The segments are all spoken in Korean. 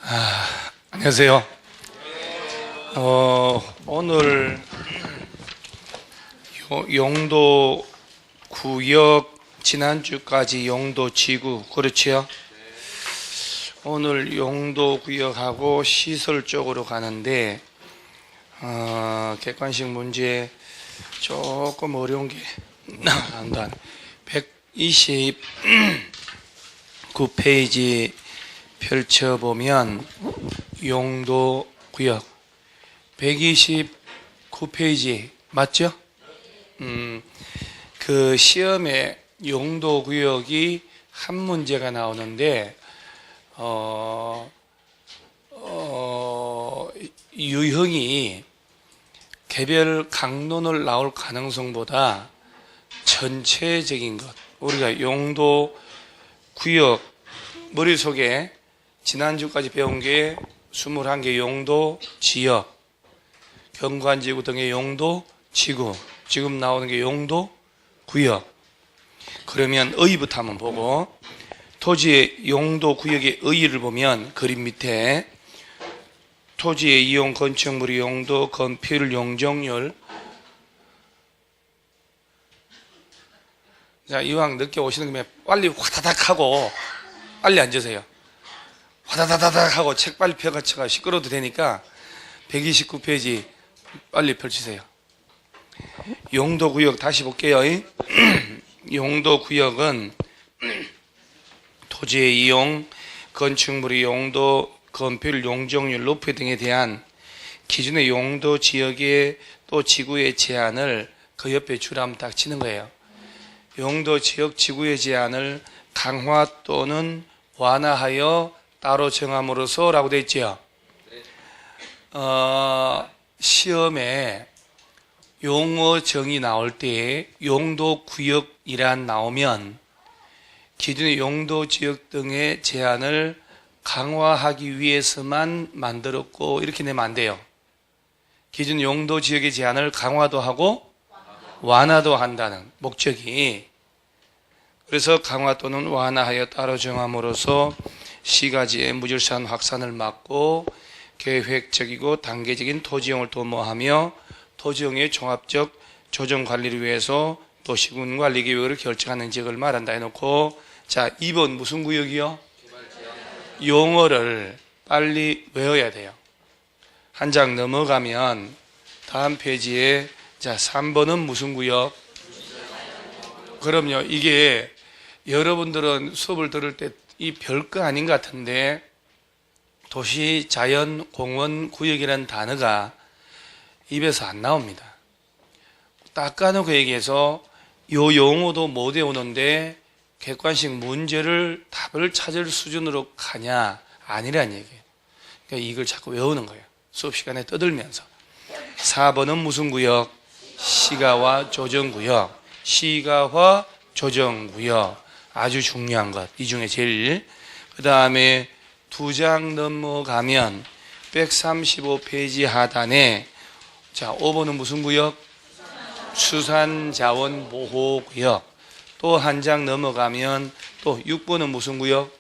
안녕하세요. 오늘 용도 구역, 지난주까지 용도 지구, 그렇지요? 오늘 용도 구역하고 시설 쪽으로 가는데, 객관식 문제 조금 어려운 게 나간다. 129페이지 펼쳐보면 용도 구역 129페이지 맞죠? 그 시험에 용도 구역이 한 문제가 나오는데 유형이 개별 강론을 나올 가능성보다 전체적인 것, 우리가 용도 구역 머릿속에 지난주까지 배운 게 21개 용도 지역, 경관지구 등의 용도 지구, 지금 나오는 게 용도 구역. 그러면 의의부터 한번 보고, 토지의 용도 구역의 의의를 보면 그림 밑에 토지의 이용 건축물의 용도, 건폐율, 용적률. 자, 이왕 늦게 오시는 김에 빨리 화다닥 하고 빨리 앉으세요. 화다다닥 하고 책 빨리 펴가지고 시끄러워도 되니까 129페이지 빨리 펼치세요. 용도구역 다시 볼게요. 용도구역은 토지의 이용, 건축물의 용도, 건폐율, 용적률, 높이 등에 대한 기준의 용도 지역의 또 지구의 제한을 그 옆에 줄 한번 딱 치는 거예요. 용도 지역 지구의 제한을 강화 또는 완화하여 따로 정함으로써 라고 되어 있죠. 시험에 용어 정의 나올 때 용도 구역이란 나오면 기존의 용도 지역 등의 제한을 강화하기 위해서만 만들었고 이렇게 내면 안 돼요. 기존 용도 지역의 제한을 강화도 하고 완화도 한다는 목적이, 그래서 강화 또는 완화하여 따로 정함으로써 시가지의 무질서한 확산을 막고 계획적이고 단계적인 토지용을 도모하며 토지용의 종합적 조정 관리를 위해서 도시군 관리 계획을 결정하는 지역을 말한다 해놓고, 자, 2번 무슨 구역이요? 용어를 빨리 외워야 돼요. 한 장 넘어가면 다음 페이지에, 자, 3번은 무슨 구역? 그럼요. 이게 여러분들은 수업을 들을 때 이 별거 아닌 것 같은데 도시, 자연, 공원, 구역이라는 단어가 입에서 안 나옵니다. 닦아놓고 얘기해서 요 용어도 못 외우는데 객관식 문제를 답을 찾을 수준으로 가냐? 아니란 얘기예요. 그러니까 이걸 자꾸 외우는 거예요. 수업 시간에 떠들면서. 4번은 무슨 구역? 시가와 조정구역. 시가와 조정구역. 아주 중요한 것. 이 중에 제일. 그 다음에 두 장 넘어가면 135페이지 하단에, 자, 5번은 무슨 구역? 수산자원보호구역. 또 한 장 넘어가면 또 6번은 무슨 구역?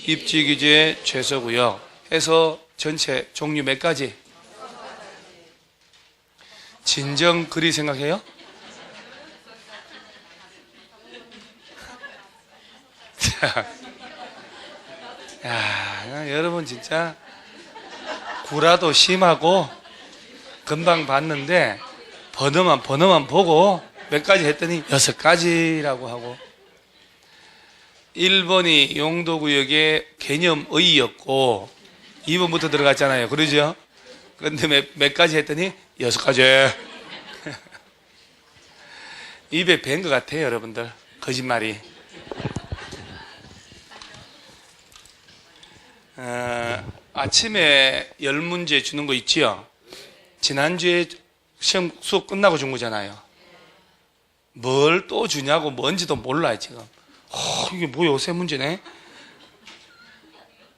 입지규제 최소구역. 해서 전체 종류 몇 가지? 진정 그리 생각해요? 야, 여러분 진짜 구라도 심하고 금방 봤는데 번호만 보고 몇 가지 했더니 6가지라고 하고. 1번이 용도구역의 개념의였고 2번부터 들어갔잖아요. 그러죠? 그런데 몇 가지 했더니 6가지. 입에 밴 것 같아요, 여러분들. 거짓말이. 아침에 10문제 주는 거 있지요? 지난주에 시험 수업 끝나고 준 거잖아요. 뭘 또 주냐고 뭔지도 몰라요, 지금. 이게 뭐야, 3문제네?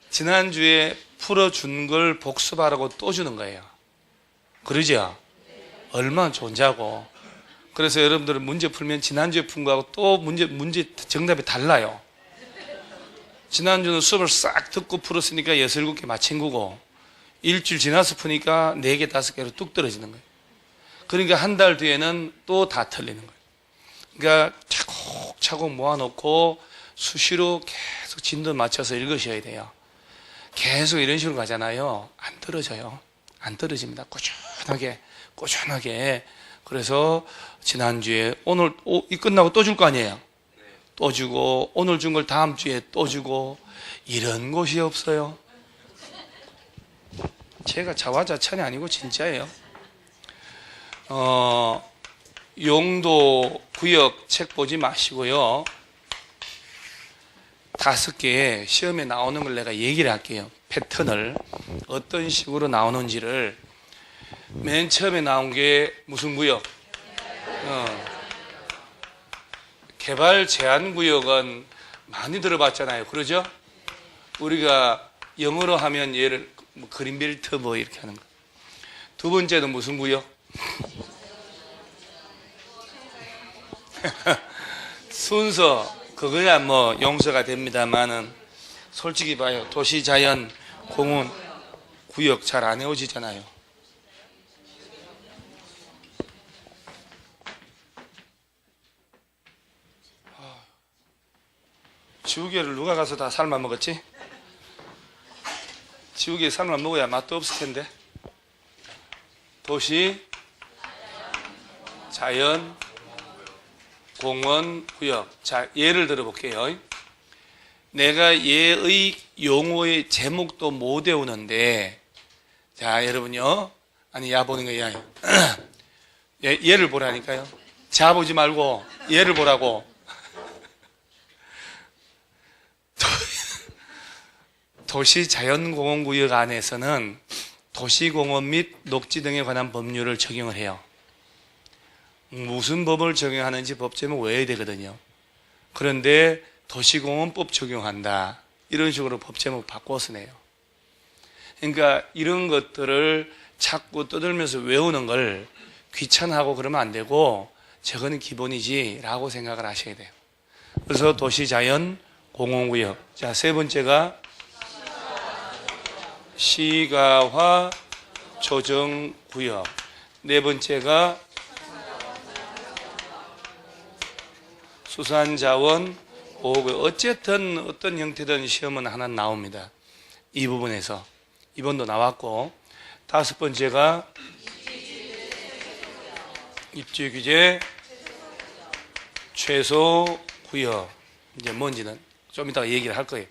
지난주에 풀어준 걸 복습하라고 또 주는 거예요. 그러죠? 얼마나 좋은지하고. 그래서 여러분들은 문제 풀면 지난주에 푼 거하고 또 문제 정답이 달라요. 지난주는 수업을 싹 듣고 풀었으니까 6, 7개 맞힌 거고, 일주일 지나서 푸니까 4개, 5개로 뚝 떨어지는 거예요. 그러니까 한 달 뒤에는 또 다 틀리는 거예요. 그러니까 차곡차곡 모아놓고 수시로 계속 진도 맞춰서 읽으셔야 돼요. 계속 이런 식으로 가잖아요. 안 떨어져요. 안 떨어집니다. 꾸준하게. 그래서 지난주에 오늘 이 끝나고 또 줄 거 아니에요. 또 주고 오늘 준 걸 다음 주에 또 주고, 이런 곳이 없어요. 제가 자화자찬이 아니고 진짜예요. 용도 구역 책 보지 마시고요. 5개 시험에 나오는 걸 내가 얘기를 할게요. 패턴을 어떤 식으로 나오는지를. 맨 처음에 나온 게 무슨 구역? 개발 제한 구역은 많이 들어봤잖아요. 그러죠? 우리가 영어로 하면 얘를 그린벨트 이렇게 하는 거. 두 번째는 무슨 구역? 순서, 그거야 용서가 됩니다만은, 솔직히 봐요. 도시 자연 공원 구역 잘 안 외워지잖아요. 지우개를 누가 가서 다 삶아 먹었지? 지우개 삶아 먹어야 맛도 없을 텐데. 도시, 자연, 공원, 구역. 자, 예를 들어 볼게요. 내가 얘의 용어의 제목도 못 외우는데, 자, 여러분요. 아니, 야 보는 거야. 얘를 보라니까요. 자 보지 말고 얘를 보라고. 도시자연공원구역 안에서는 도시공원 및 녹지 등에 관한 법률을 적용을 해요. 무슨 법을 적용하는지 법 제목 외워야 되거든요. 그런데 도시공원법 적용한다, 이런 식으로 법 제목 바꿔서 내요. 그러니까 이런 것들을 자꾸 떠들면서 외우는 걸 귀찮아하고 그러면 안 되고, 저거는 기본이지 라고 생각을 하셔야 돼요. 그래서 도시자연공원구역. 자, 세 번째가 시가화 조정구역. 네 번째가 수산자원 보호구역. 어쨌든 어떤 형태든 시험은 하나 나옵니다. 이 부분에서. 이번도 나왔고, 다섯 번째가 입지규제 최소구역. 이제 뭔지는 좀 이따가 얘기를 할 거예요.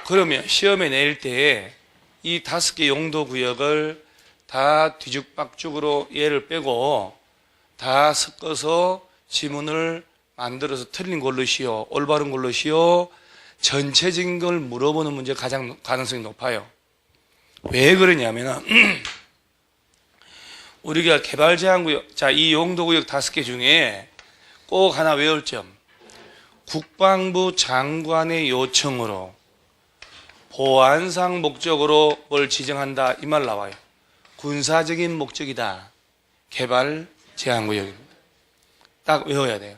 그러면 시험에 낼 때 이 5개 용도 구역을 다 뒤죽박죽으로 얘를 빼고 다 섞어서 지문을 만들어서 틀린 걸로 시오, 올바른 걸로 시오, 전체적인 걸 물어보는 문제가 가장 가능성이 높아요. 왜 그러냐면 우리가 개발제한구역, 자, 이 용도구역 5개 중에 꼭 하나 외울 점, 국방부 장관의 요청으로 보안상 목적으로 뭘 지정한다, 이 말 나와요. 군사적인 목적이다. 개발 제한구역입니다. 딱 외워야 돼요.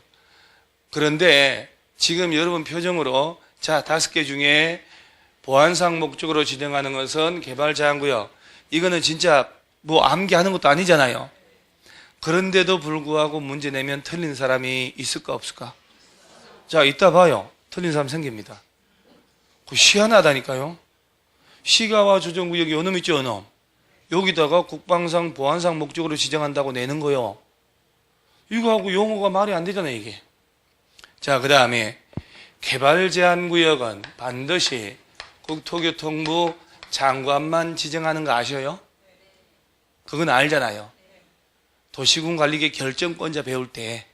그런데 지금 여러분 표정으로, 자, 5개 중에 보안상 목적으로 지정하는 것은 개발 제한구역, 이거는 진짜 암기하는 것도 아니잖아요. 그런데도 불구하고 문제 내면 틀린 사람이 있을까 없을까? 자, 이따 봐요. 틀린 사람 생깁니다. 희한하다니까요. 시가화 조정구역이 요놈 있죠, 요놈. 여기다가 국방상 보안상 목적으로 지정한다고 내는 거요. 이거하고 용어가 말이 안 되잖아요, 이게. 자, 그 다음에 개발제한구역은 반드시 국토교통부 장관만 지정하는 거 아셔요? 그건 알잖아요. 도시군관리계 결정권자 배울 때.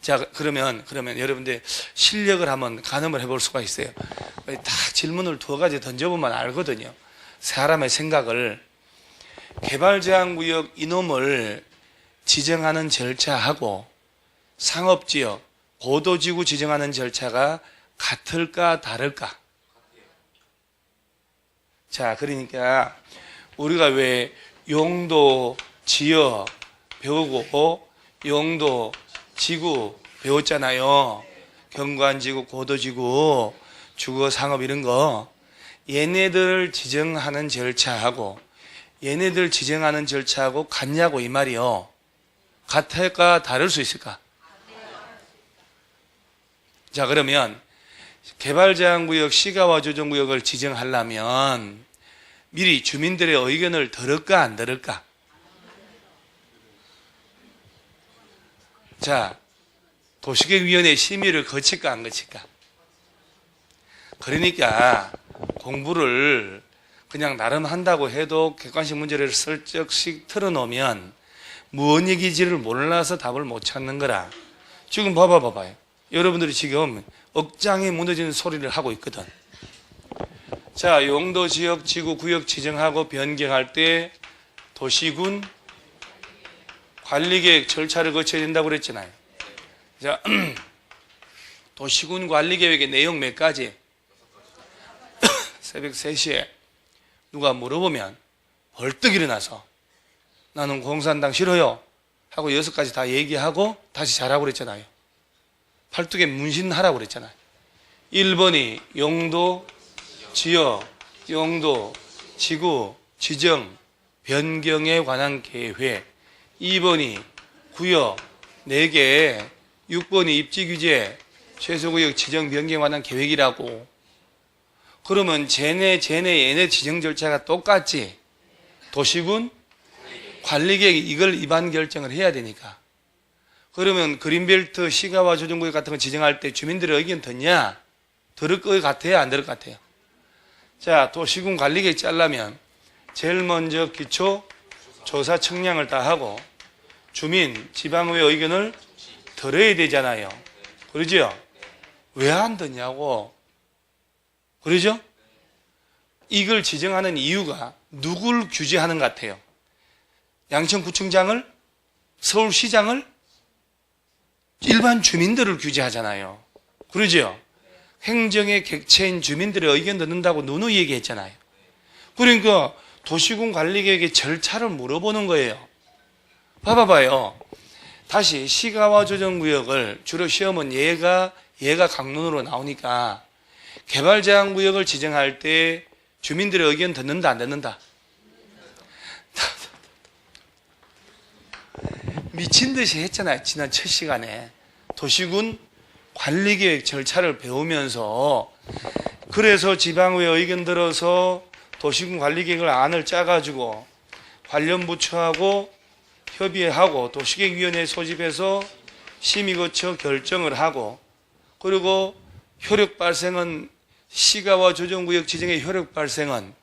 자, 그러면 여러분들 실력을 한번 가늠을 해볼 수가 있어요. 다 질문을 2가지 던져보면 알거든요. 사람의 생각을. 개발제한구역 이놈을 지정하는 절차하고 상업지역, 고도지구 지정하는 절차가 같을까 다를까? 자, 그러니까 우리가 왜 용도, 지역 배우고 용도, 지구 배웠잖아요. 경관지구, 고도지구. 주거, 상업 이런 거 얘네들 지정하는 절차하고 얘네들 지정하는 절차하고 같냐고 이 말이요. 같을까 다를 수 있을까? 자, 그러면 개발제한구역, 시가화조정구역을 지정하려면 미리 주민들의 의견을 들을까 안 들을까? 자, 도시계획위원회 심의를 거칠까 안 거칠까? 그러니까 공부를 그냥 나름 한다고 해도 객관식 문제를 슬쩍씩 틀어놓으면 무언 얘기지를 몰라서 답을 못 찾는 거라. 지금 봐봐요. 여러분들이 지금 억장이 무너지는 소리를 하고 있거든. 자, 용도, 지역, 지구, 구역 지정하고 변경할 때 도시군 관리계획 절차를 거쳐야 된다고 그랬잖아요. 자, 도시군 관리계획의 내용 몇 가지? 새벽 3시에 누가 물어보면 벌떡 일어나서 나는 공산당 싫어요 하고 6가지 다 얘기하고 다시 자라고 그랬잖아요. 팔뚝에 문신하라고 그랬잖아요. 1번이 용도, 지역, 용도, 지구, 지정, 변경에 관한 계획. 2번이 구역 4개, 6번이 입지규제, 최소구역 지정 변경에 관한 계획이라고. 그러면 얘네 지정 절차가 똑같지. 도시군 관리계획 이걸 위반 결정을 해야 되니까. 그러면 그린벨트 시가화 조정구역 같은 거 지정할 때 주민들의 의견 듣냐? 들을 것 같아요? 안 들을 것 같아요? 자, 도시군 관리계획 짜려면 제일 먼저 기초 조사 청량을 다 하고 주민, 지방의회 의견을 들어야 되잖아요. 그러죠? 왜 안 듣냐고. 그러죠? 이걸 지정하는 이유가 누굴 규제하는 것 같아요? 양천구청장을? 서울시장을? 일반 주민들을 규제하잖아요. 그러죠? 행정의 객체인 주민들의 의견 듣는다고 누누이 얘기했잖아요. 그러니까 도시군 관리계획의 절차를 물어보는 거예요. 봐봐요. 다시 시가화 조정구역을 주로 시험은 얘가 강론으로 나오니까 개발제한구역을 지정할 때 주민들의 의견 듣는다 안 듣는다? 미친 듯이 했잖아요. 지난 첫 시간에 도시군 관리계획 절차를 배우면서. 그래서 지방의회 의견 들어서 도시군 관리계획을 안을 짜가지고 관련 부처하고 협의하고 도시계획위원회 소집해서 심의 거쳐 결정을 하고, 그리고 효력 발생은 시가화 조정구역 지정의 효력 발생은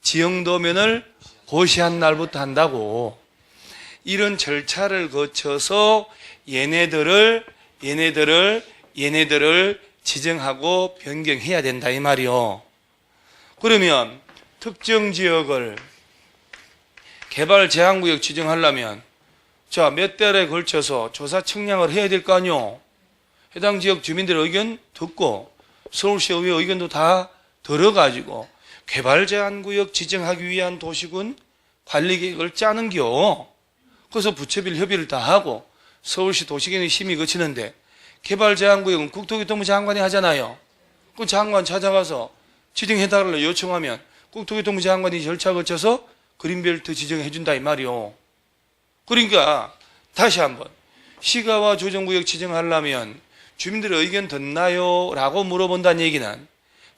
지형도면을 고시한 날부터 한다고. 이런 절차를 거쳐서 얘네들을 지정하고 변경해야 된다 이 말이요. 그러면 특정 지역을 개발 제한구역 지정하려면 자, 몇 달에 걸쳐서 조사 청량을 해야 될 거 아니요. 해당 지역 주민들의 의견 듣고 서울시 의회 의견도 다 들어가지고 개발 제한구역 지정하기 위한 도시군 관리계획을 짜는겨. 그래서 부처별 협의를 다 하고 서울시 도시계획 심의 거치는데 개발 제한구역은 국토교통부 장관이 하잖아요. 그 장관 찾아가서 지정해달라고 요청하면 국토교통부 장관이 절차 거쳐서 그린벨트 지정해준다 이 말이요. 그러니까 다시 한번 시가화 조정구역 지정하려면 주민들의 의견 듣나요? 라고 물어본다는 얘기는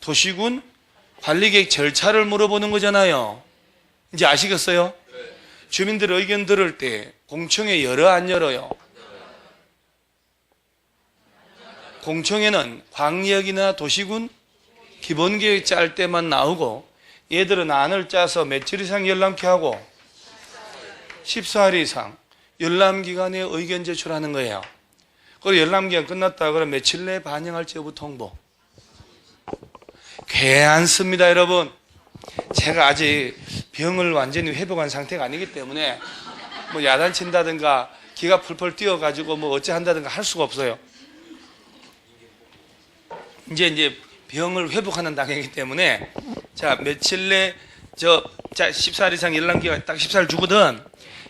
도시군 관리계획 절차를 물어보는 거잖아요. 이제 아시겠어요? 주민들의 의견 들을 때 공청회 열어 안 열어요? 공청회는 광역이나 도시군 기본계획 짤 때만 나오고 얘들은 안을 짜서 며칠 이상 열람케 하고 14일 이상 열람기간에 의견 제출하는 거예요. 그리고 열람기간 끝났다 그러면 며칠 내에 반영할지 여부 통보. 괜찮습니다 여러분. 제가 아직 병을 완전히 회복한 상태가 아니기 때문에 뭐 야단친다든가 기가 풀풀 뛰어가지고 뭐 어찌 한다든가 할 수가 없어요. 이제 병을 회복하는 단계이기 때문에 자, 며칠 내 자 14일 이상 열람기간 딱 14일 주거든.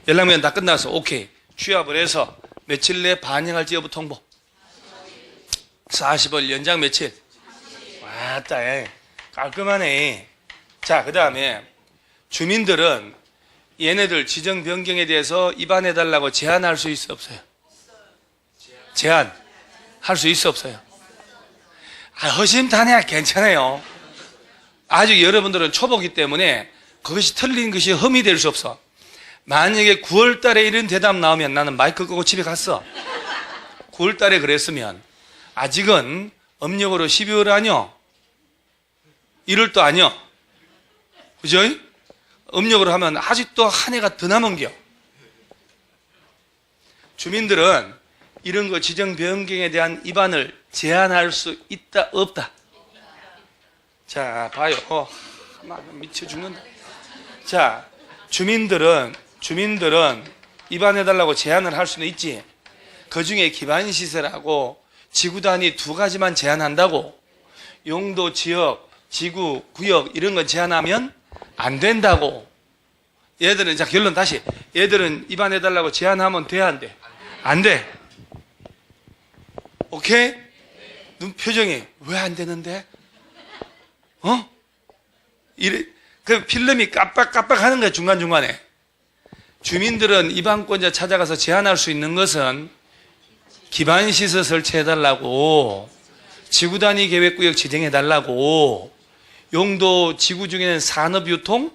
열람기간 다 끝나서 오케이 취합을 해서 며칠 내에 반영할지 여부 통보. 40일 연장 며칠? 와, 아따, 깔끔하네. 자, 그 다음에 주민들은 얘네들 지정 변경에 대해서 입안해달라고 제안할 수 있어 없어요? 제안할 수 있어 없어요? 허심탄회 괜찮아요. 아직 여러분들은 초보기 때문에 그것이 틀린 것이 흠이 될 수 없어. 만약에 9월 달에 이런 대답 나오면 나는 마이크 끄고 집에 갔어. 9월 달에 그랬으면 아직은 음력으로 12월 아니요? 1월도 아니요? 그죠? 음력으로 하면 아직도 한 해가 더 남은겨. 주민들은 이런 거 지정 변경에 대한 입안을 제한할 수 있다 없다? 자, 봐요. 미쳐 죽는다. 자, 주민들은 입안해달라고 제한을 할 수는 있지. 그 중에 기반시설하고 지구 단위 두 가지만 제한한다고. 용도, 지역, 지구, 구역 이런 거 제한하면 안 된다고. 얘들은, 자, 결론 다시. 얘들은 입안해달라고 제한하면 돼, 안 돼? 안 돼. 오케이? 눈 표정이 왜 안 되는데? 그 필름이 깜빡깜빡 하는 거야, 중간중간에. 주민들은 입안권자 찾아가서 제한할 수 있는 것은 기반시설 설치해달라고, 지구단위 계획구역 지정해달라고, 용도 지구 중에는 산업유통,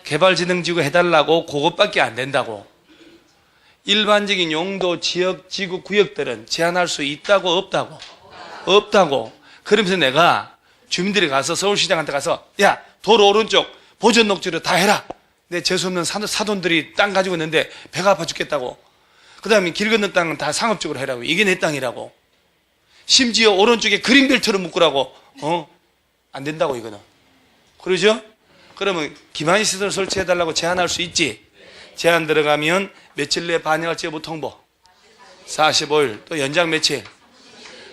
개발지능지구 해달라고, 그것밖에 안 된다고. 일반적인 용도, 지역, 지구, 구역들은 제한할 수 있다고 없다고? 없다고. 그러면서 내가 주민들이 가서 서울시장한테 가서 야, 도로 오른쪽 보전 녹지로 다 해라. 내 재수없는 사돈들이 땅 가지고 있는데 배가 아파 죽겠다고. 그 다음에 길 건너 땅은 다 상업적으로 해라고. 이게 내 땅이라고. 심지어 오른쪽에 그린벨트로 묶으라고. 안 된다고 이거는. 그러죠? 그러면 기반시설 설치해달라고 제한할 수 있지. 제한 들어가면 며칠 내에 반영할지 여부 통보. 45일. 또 연장 며칠.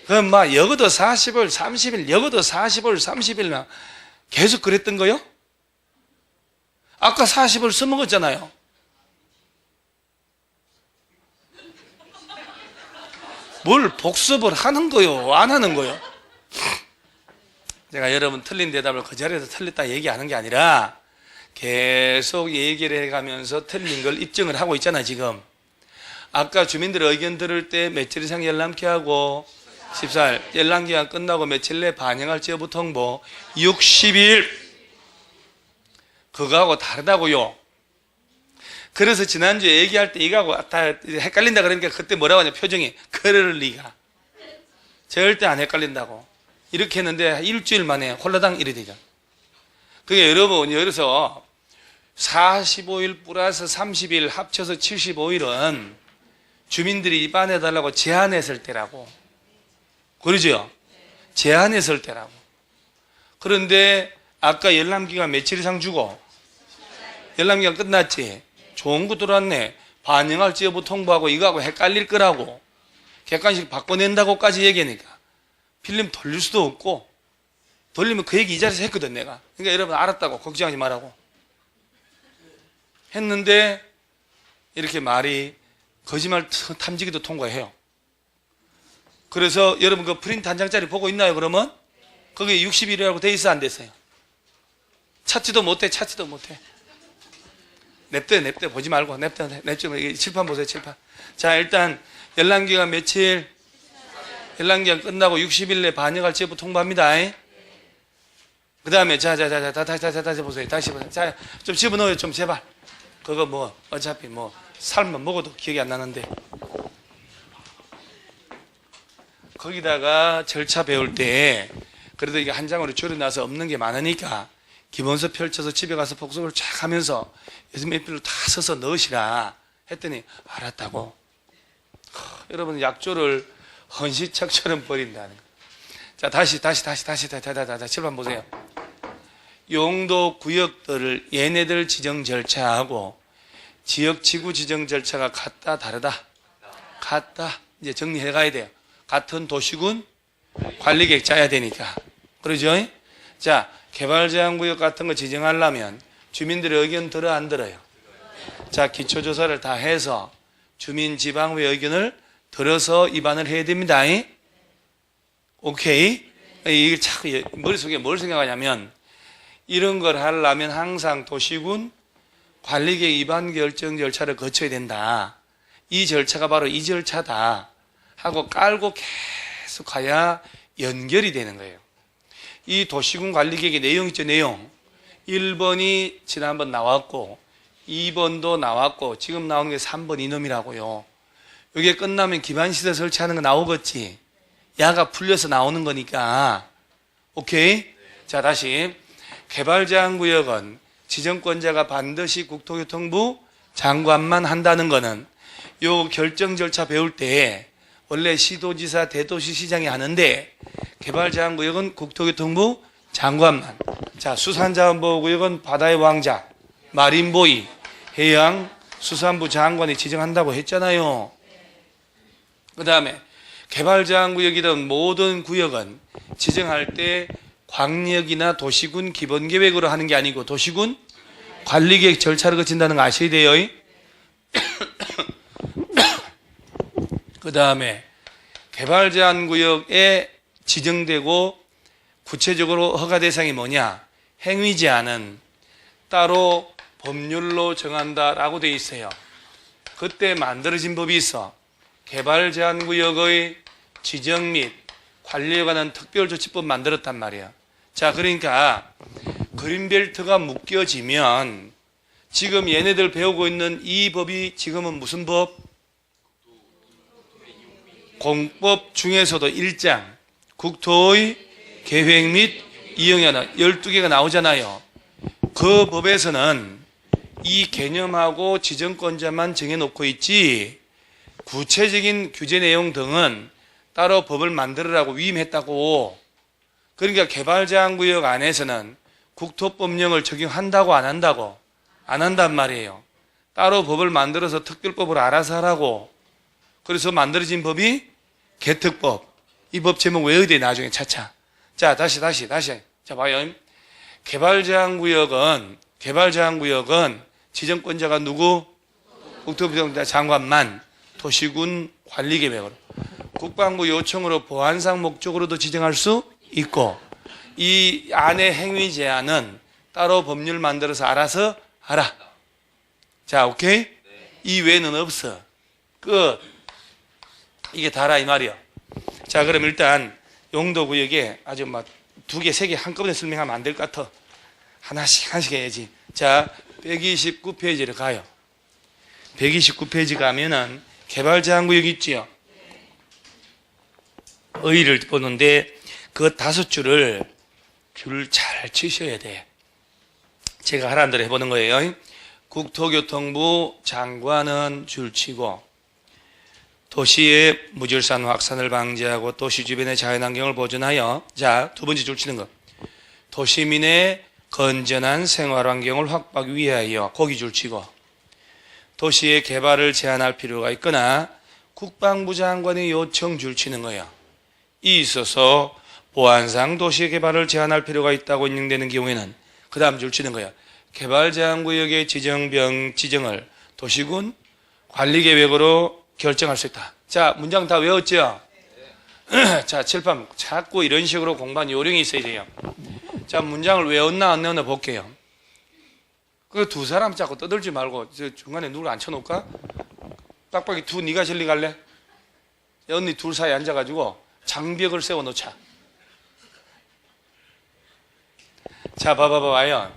그럼 막 여기도 40일, 30일, 여기도 40일, 30일 계속 그랬던 거요? 아까 40일 써먹었잖아요. 뭘 복습을 하는 거요? 안 하는 거요? 제가 여러분 틀린 대답을 그 자리에서 틀렸다 얘기하는 게 아니라 계속 얘기를 해가면서 틀린 걸 입증을 하고 있잖아 지금. 아까 주민들 의견 들을 때 며칠 이상 열람케 하고 14일 열람기간 끝나고 며칠 내에 반영할지 여부 통보 60일. 그거하고 다르다고요. 그래서 지난주에 얘기할 때 이거하고 다 헷갈린다 그러니까 그때 뭐라고 하냐 표정이. 그럴 리가. 절대 안 헷갈린다고. 이렇게 했는데 일주일 만에 홀라당 이래 되죠. 그게 여러분, 여기서 45일 플러스 30일 합쳐서 75일은 주민들이 입안해달라고 제안했을 때라고. 그러죠? 제안했을 때라고. 그런데 아까 열람기간 며칠 이상 주고 열람기간 끝났지? 좋은 거 들어왔네. 반영할지 여부 통보하고 이거하고 헷갈릴 거라고. 객관식 바꿔낸다고까지 얘기하니까 필름 돌릴 수도 없고, 돌리면 그 얘기 이 자리에서 했거든 내가. 그러니까 여러분 알았다고 걱정하지 말라고 했는데 이렇게 말이 거짓말 탐지기도 통과해요. 그래서 여러분 그 프린트 한 장짜리 보고 있나요? 그러면 거기에 60일이라고 돼 있어 안 됐어요? 찾지도 못해. 냅둬 보지 말고 냅둬. 칠판 보세요. 칠판. 자, 일단 열람기간 며칠? 열람기간 끝나고 60일 내 반영할지 여부 통보합니다. 그 다음에 다시 보세요. 자, 좀 집어넣어요. 좀 제발. 그거 뭐 어차피 뭐 살만 먹어도 기억이 안 나는데. 거기다가 절차 배울 때 그래도 이게 한 장으로 줄여놔서 없는 게 많으니까 기본서 펼쳐서 집에 가서 복습을 쫙 하면서 SMAP로 다 써서 넣으시라 했더니 알았다고. 여러분 약조를 헌시척처럼 버린다는 거. 자, 다시 칠판 보세요. 용도 구역들을 얘네들 지정 절차하고 지역 지구 지정 절차가 같다 다르다? 같다. 이제 정리해 가야 돼요. 같은 도시군 관리계획 짜야 되니까. 그러죠? 자, 개발제한구역 같은 거 지정하려면 주민들의 의견 들어 안 들어요? 자, 기초조사를 다 해서 주민 지방의 의견을 들어서 입안을 해야 됩니다. 오케이? 이게 자꾸 머릿속에 뭘 생각하냐면 이런 걸 하려면 항상 도시군 관리계획 위반 결정 절차를 거쳐야 된다. 이 절차가 바로 이 절차다 하고 깔고 계속 가야 연결이 되는 거예요. 이 도시군 관리계획의 내용 있죠, 내용. 1번이 지난번 나왔고 2번도 나왔고 지금 나오는 게 3번 이놈이라고요. 이게 끝나면 기반시설 설치하는 거 나오겠지. 야가 풀려서 나오는 거니까. 오케이? 자, 다시. 개발제한구역은 지정권자가 반드시 국토교통부 장관만 한다는 거는 요 결정 절차 배울 때 원래 시도지사, 대도시시장이 하는데 개발제한구역은 국토교통부 장관만. 자, 수산자원보호구역은 바다의 왕자, 마린보이, 해양, 수산부 장관이 지정한다고 했잖아요. 그 다음에 개발제한구역이든 모든 구역은 지정할 때 광역이나 도시군 기본계획으로 하는 게 아니고 도시군 관리계획 절차를 거친다는 거 아셔야 돼요. 그 다음에 개발제한구역에 지정되고 구체적으로 허가 대상이 뭐냐? 행위제한은 따로 법률로 정한다라고 되어 있어요. 그때 만들어진 법이 있어. 개발제한구역의 지정 및 관리에 관한 특별조치법 만들었단 말이야. 자, 그러니까 그린벨트가 묶여지면 지금 얘네들 배우고 있는 이 법이 지금은 무슨 법? 공법 중에서도 1장 국토의 계획 및 이용에는 12개가 나오잖아요. 그 법에서는 이 개념하고 지정권자만 정해놓고 있지 구체적인 규제 내용 등은 따로 법을 만들으라고 위임했다고. 그러니까 개발제한구역 안에서는 국토법령을 적용한다고 안 한다고? 안 한단 말이에요. 따로 법을 만들어서 특별법을 알아서 하라고. 그래서 만들어진 법이 개특법. 이 법 제목 외워야 돼, 나중에 차차. 자, 다시. 자, 봐요. 개발제한구역은 지정권자가 누구? 국토부 장관만 도시군 관리계획으로. 국방부 요청으로 보안상 목적으로도 지정할 수 있고, 이 안에 행위 제한은 따로 법률 만들어서 알아서 하라. 자, 오케이? 이 외에는 없어. 끝. 이게 다라 이 말이야. 자, 그럼 일단 용도구역에 아주 막 2개, 3개 한꺼번에 설명하면 안 될 것 같아. 하나씩 해야지. 자, 129페이지를 가요. 129페이지 가면은 개발제한구역 있지요. 의의를 보는데 그 5줄을 줄 잘 치셔야 돼. 제가 하라는 대로 해보는 거예요. 국토교통부 장관은 줄 치고 도시의 무질서한 확산을 방지하고 도시 주변의 자연환경을 보존하여, 자, 2번째 줄 치는 거. 도시민의 건전한 생활환경을 확보하기 위하여, 거기 줄 치고. 도시의 개발을 제한할 필요가 있거나 국방부 장관의 요청 줄 치는 거예요. 이 있어서 보안상 도시의 개발을 제한할 필요가 있다고 인정되는 경우에는 그 다음 줄 치는 거예요. 개발제한구역의 지정을 도시군 관리계획으로 결정할 수 있다. 자, 문장 다 외웠죠? 자, 칠판 자꾸 이런 식으로 공부한 요령이 있어야 돼요. 자, 문장을 외웠나 안 외웠나 볼게요. 그 2사람 자꾸 떠들지 말고 저 중간에 누굴 앉혀놓을까? 빡빡이 네가 저리 갈래? 언니 둘 사이에 앉아가지고 장벽을 세워놓자. 자, 봐봐요.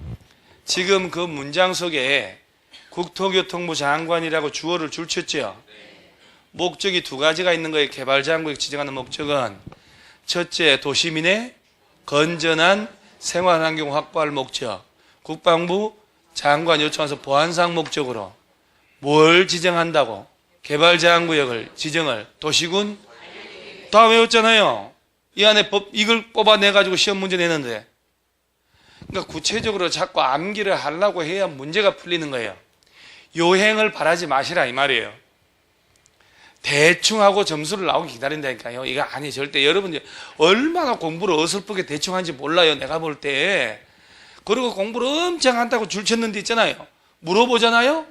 지금 그 문장 속에 국토교통부 장관이라고 주어를 줄쳤죠? 목적이 2가지가 있는 거예요. 개발제한구역 지정하는 목적은. 첫째, 도시민의 건전한 생활환경 확보할 목적. 국방부 장관 요청해서 보안상 목적으로 뭘 지정한다고? 개발제한구역을 지정을 도시군 다 외웠잖아요. 이 안에 법 이걸 뽑아내가지고 시험 문제 내는데, 그러니까 구체적으로 자꾸 암기를 하려고 해야 문제가 풀리는 거예요. 요행을 바라지 마시라 이 말이에요. 대충 하고 점수를 나오기 기다린다니까요. 이거 아니 절대. 여러분 얼마나 공부를 어설프게 대충 하는지 몰라요. 내가 볼 때. 그리고 공부를 엄청 한다고 줄쳤는 데 있잖아요. 물어보잖아요.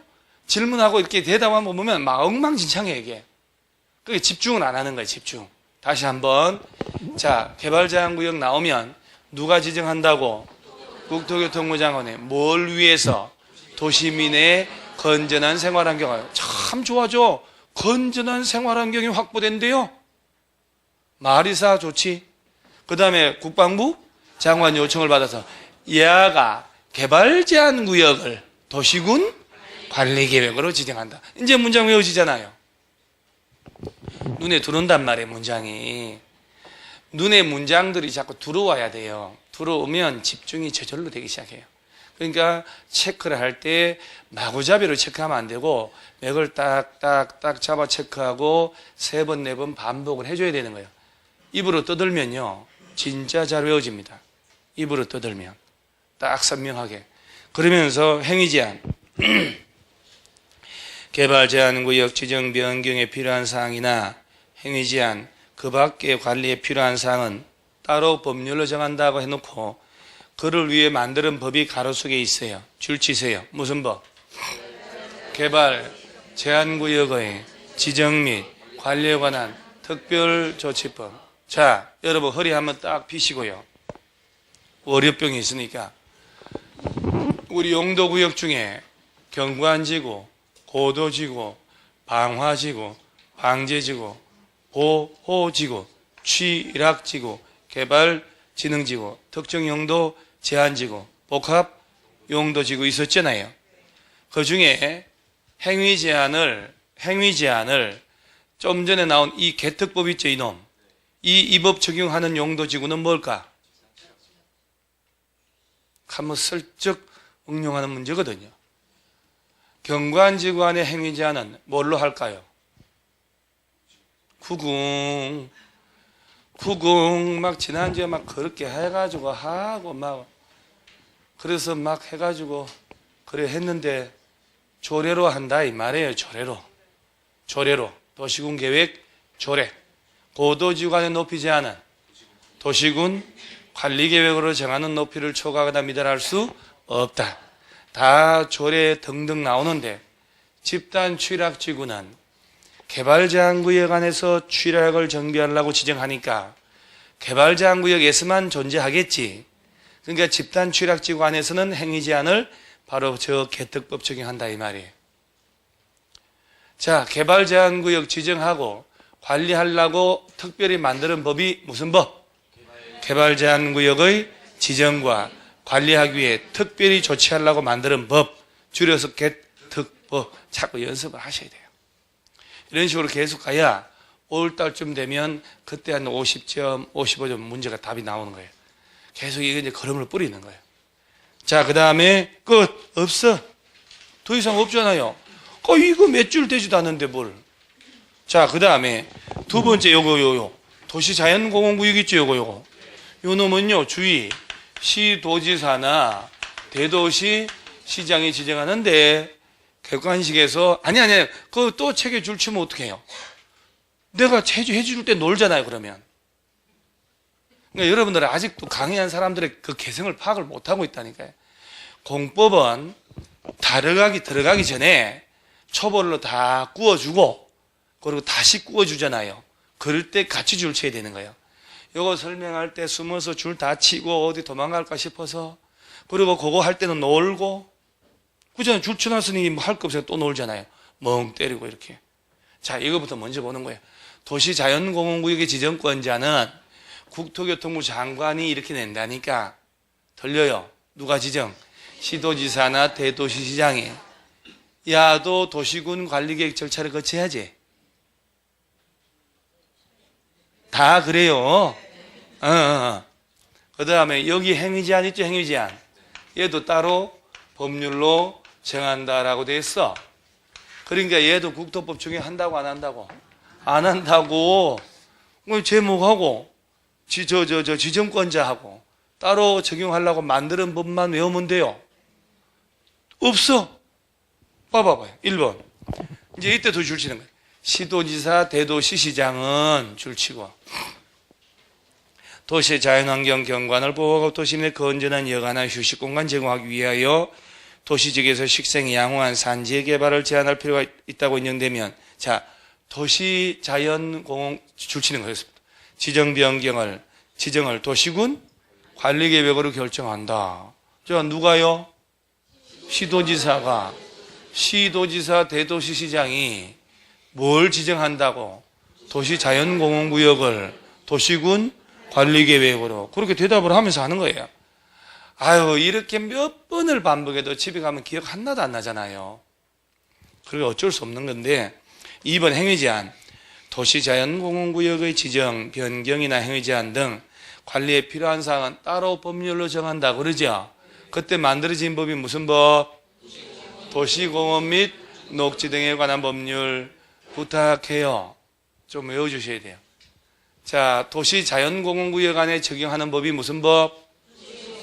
질문하고 이렇게 대답하면 보면 막 엉망진창해 이게. 그게 집중은 안 하는 거예요. 집중. 다시 한번. 자, 개발제한구역 나오면 누가 지정한다고? 국토교통부 장관이. 뭘 위해서? 도시민의 건전한 생활환경을. 참 좋아져. 건전한 생활환경이 확보된대요. 말이사 좋지. 그 다음에 국방부 장관 요청을 받아서 예하가 개발제한구역을 도시군 관리계획으로 지정한다. 이제 문장 외워지잖아요. 눈에 들어온단 말이에요. 문장이. 눈에 문장들이 자꾸 들어와야 돼요. 들어오면 집중이 저절로 되기 시작해요. 그러니까 체크를 할 때 마구잡이로 체크하면 안 되고 맥을 딱딱딱 잡아 체크하고 3번, 4번 반복을 해줘야 되는 거예요. 입으로 떠들면요 진짜 잘 외워집니다. 입으로 떠들면 딱 선명하게. 그러면서 행위제한 개발제한구역 지정 변경에 필요한 사항이나 행위제한 그 밖의 관리에 필요한 사항은 따로 법률로 정한다고 해놓고 그를 위해 만드는 법이 가로수에 있어요. 줄 치세요. 무슨 법? 개발제한구역의 지정 및 관리에 관한 특별조치법. 자, 여러분 허리 한번 딱 펴시고요. 월요병이 있으니까 우리 용도구역 중에 경관지구, 고도지구, 방화지구, 방제지구, 보호지구, 취락지구, 개발진흥지구, 특정용도 제한지구, 복합용도지구 있었잖아요. 그 중에 행위제한을 좀 전에 나온 이 개특법 있죠, 이놈. 이 법 적용하는 용도지구는 뭘까? 한번 슬쩍 응용하는 문제거든요. 경관지구 안의 행위제한은 뭘로 할까요? 구궁 막 지난주에 막 그렇게 해가지고 하고 막 그래서 막 해가지고 그래 했는데 조례로 한다 이 말이에요. 조례로 도시군 계획 조례. 고도지구 간의 높이 제한은 도시군 관리계획으로 정하는 높이를 초과하거나 미달할 수 없다. 다 조례 등등 나오는데 집단 취락지구는 개발제한구역 안에서 취락을 정비하려고 지정하니까 개발제한구역에서만 존재하겠지. 그러니까 집단 취락지구 안에서는 행위제한을 바로 저 개특법 적용한다 이 말이에요. 자, 개발제한구역 지정하고 관리하려고 특별히 만드는 법이 무슨 법? 개발제한구역의 지정과 관리하기 위해 특별히 조치하려고 만드는 법, 줄여서 개특법. 자꾸 연습을 하셔야 돼요. 이런 식으로 계속 가야 5월달쯤 되면 그때 한 50점, 55점 문제가 답이 나오는 거예요. 계속 이게 이제 걸음을 뿌리는 거예요. 자, 그 다음에 끝. 없어. 더 이상 없잖아요. 이거 몇 줄 되지도 않는데 뭘. 자, 그 다음에 두 번째 요거. 도시자연공원구역 있죠, 요거. 요 놈은요, 주의. 시도지사나 대도시 시장이 지정하는데 객관식에서 아니 그거 또 책에 줄 치면 어떡해요? 내가 해줄 때 놀잖아요. 그러면 그러니까 여러분들은 아직도 강의한 사람들의 그 개성을 파악을 못하고 있다니까요. 공법은 들어가기 전에 초벌로 다 구워주고 그리고 다시 구워주잖아요. 그럴 때 같이 줄 쳐야 되는 거예요. 이거 설명할 때 숨어서 줄 다 치고 어디 도망갈까 싶어서 그리고 그거 할 때는 놀고 그잖아요. 줄 쳐놨으니 할 거 없어서 또 놀잖아요. 멍 때리고 이렇게. 자, 이거부터 먼저 보는 거예요. 도시자연공원구역의 지정권자는 국토교통부 장관이 이렇게 낸다니까. 들려요? 누가 지정? 시도지사나 대도시시장이. 야도 도시군 관리계획 절차를 거쳐야지. 다 그래요. 그 다음에 여기 행위제한 있죠, 행위제한. 얘도 따로 법률로 정한다라고 돼 있어. 그러니까 얘도 국토법 적용한다고 안 한다고? 안 한다고. 제목하고 지정권자하고 따로 적용하려고 만드는 법만 외우면 돼요. 없어. 봐봐봐요. 1번. 이제 이때도 줄 치는 거예요. 시도지사, 대도시시장은 줄치고 도시의 자연환경 경관을 보호하고 도시민의 건전한 여가나 휴식공간 제공하기 위하여 도시지역에서 식생이 양호한 산지의 개발을 제한할 필요가 있다고 인정되면 자, 도시자연공원 줄치는 거였습니다. 지정을 도시군 관리계획으로 결정한다. 자, 누가요? 시도지사가. 시도지사 대도시시장이 뭘 지정한다고? 도시자연공원구역을 도시군 관리계획으로. 그렇게 대답을 하면서 하는 거예요. 아유, 이렇게 몇 번을 반복해도 집에 가면 기억 하나도 안 나잖아요. 그게 어쩔 수 없는 건데, 2번 행위제한, 도시자연공원구역의 지정, 변경이나 행위제한 등 관리에 필요한 사항은 따로 법률로 정한다 그러죠. 그때 만들어진 법이 무슨 법? 도시공원 및 녹지 등에 관한 법률. 부탁해요. 좀 외워주셔야 돼요. 자, 도시자연공원구역 안에 적용하는 법이 무슨 법?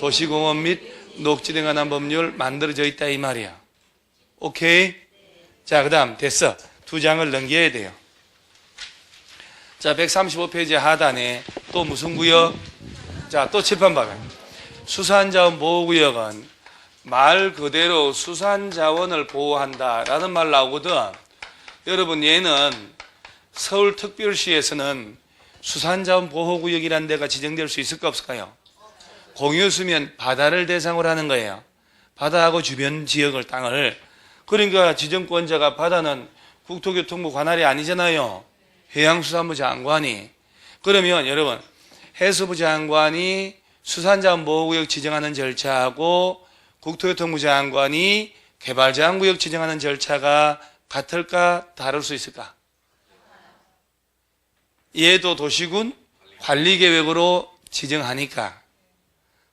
도시공원 및 녹지 등에 관한 법률 만들어져 있다 이 말이야. 오케이? 자, 그 다음 됐어. 2장을 넘겨야 돼요. 자, 135페이지 하단에 또 무슨 구역? 자, 또 칠판 봐봐요. 수산자원 보호구역은 말 그대로 수산자원을 보호한다라는 말 나오거든. 여러분, 얘는 서울특별시에서는 수산자원 보호구역이라는 데가 지정될 수 있을까 없을까요? 공유수면 바다를 대상으로 하는 거예요. 바다하고 주변 지역을 땅을. 그러니까 지정권자가 바다는 국토교통부 관할이 아니잖아요. 해양수산부 장관이. 그러면 여러분, 해수부 장관이 수산자원 보호구역 지정하는 절차하고 국토교통부 장관이 개발제한구역 지정하는 절차가 같을까 다를 수 있을까? 얘도 도시군 관리계획으로 지정하니까.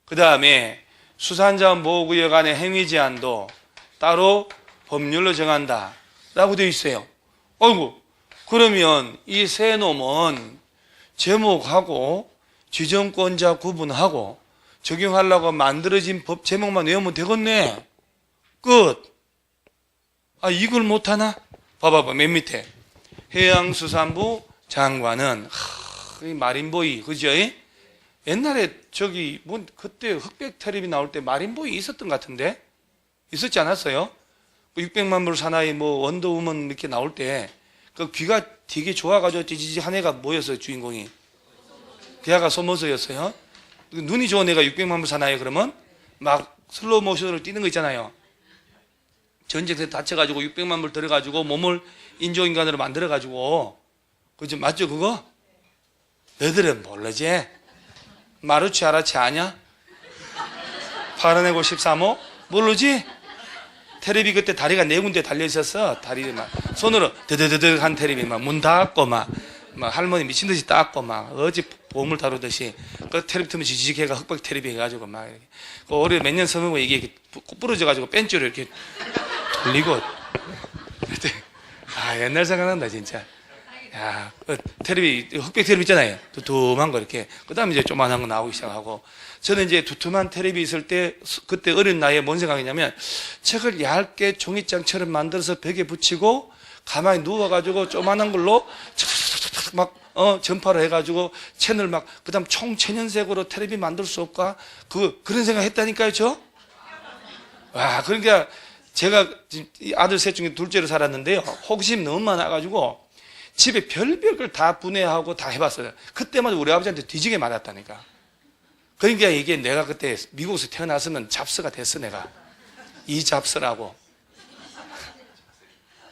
그 다음에 수산자원 보호구역 안에 행위제한도 따로 법률로 정한다 라고 되어 있어요. 어이구, 그러면 이 세 놈은 제목하고 지정권자 구분하고 적용하려고 만들어진 법 제목만 외우면 되겠네. 끝. 아, 이걸 못하나? 봐봐봐, 맨 밑에. 해양수산부 장관은, 이 마린보이, 그죠? 옛날에 저기, 그때 흑백 텔레비 나올 때 마린보이 있었던 것 같은데? 있었지 않았어요? 600만 불 사나이 원더우먼 이렇게 나올 때, 그 귀가 되게 좋아가지고 찌지직한 애가 뭐였어요, 주인공이? 그 애가 소머서였어요. 눈이 좋은 애가 600만 불 사나이 그러면 막 슬로우 모션으로 뛰는 거 있잖아요. 전쟁때 다쳐가지고 600만 불 들어가지고 몸을 인조인간으로 만들어가지고, 그죠? 맞죠, 그거? 너희들은 모르지? 마루치 아라치 아냐? 파란애고 13호? 모르지? 테레비 그때 다리가 4군데 달려있었어. 다리 막 손으로 드드드드 한 테레비 막 문 닫고 막 할머니 미친듯이 닦고 막 어지 보물 다루듯이 그 테레비 틀면 지지직해가 흑백 테레비 해가지고 막 이렇게 그 올해 몇 년 서면 이게 이렇게 부러져가지고 벤치로 이렇게 돌리고. 아, 옛날 생각난다 진짜. 야, 그 텔레비, 흑백 텔레비 있잖아요. 두툼한 거 이렇게. 그 다음에 이제 조만한 거 나오기 시작하고. 저는 이제 두툼한 텔레비 있을 때, 그때 어린 나이에 뭔 생각이냐면, 책을 얇게 종이장처럼 만들어서 벽에 붙이고, 가만히 누워가지고 조만한 걸로, 막, 전파를 해가지고, 채널 막, 그 다음 총천연색으로 텔레비 만들 수 없까? 그런 생각 했다니까요, 저? 와, 그러니까, 제가 아들 셋 중에 둘째로 살았는데요. 호기심 너무 많아가지고, 집에 별별 걸 다 분해하고 다 해봤어요. 그때마다 우리 아버지한테 뒤지게 맞았다니까. 그러니까 이게 내가 그때 미국에서 태어났으면 잡스가 됐어, 내가. 이 잡스라고.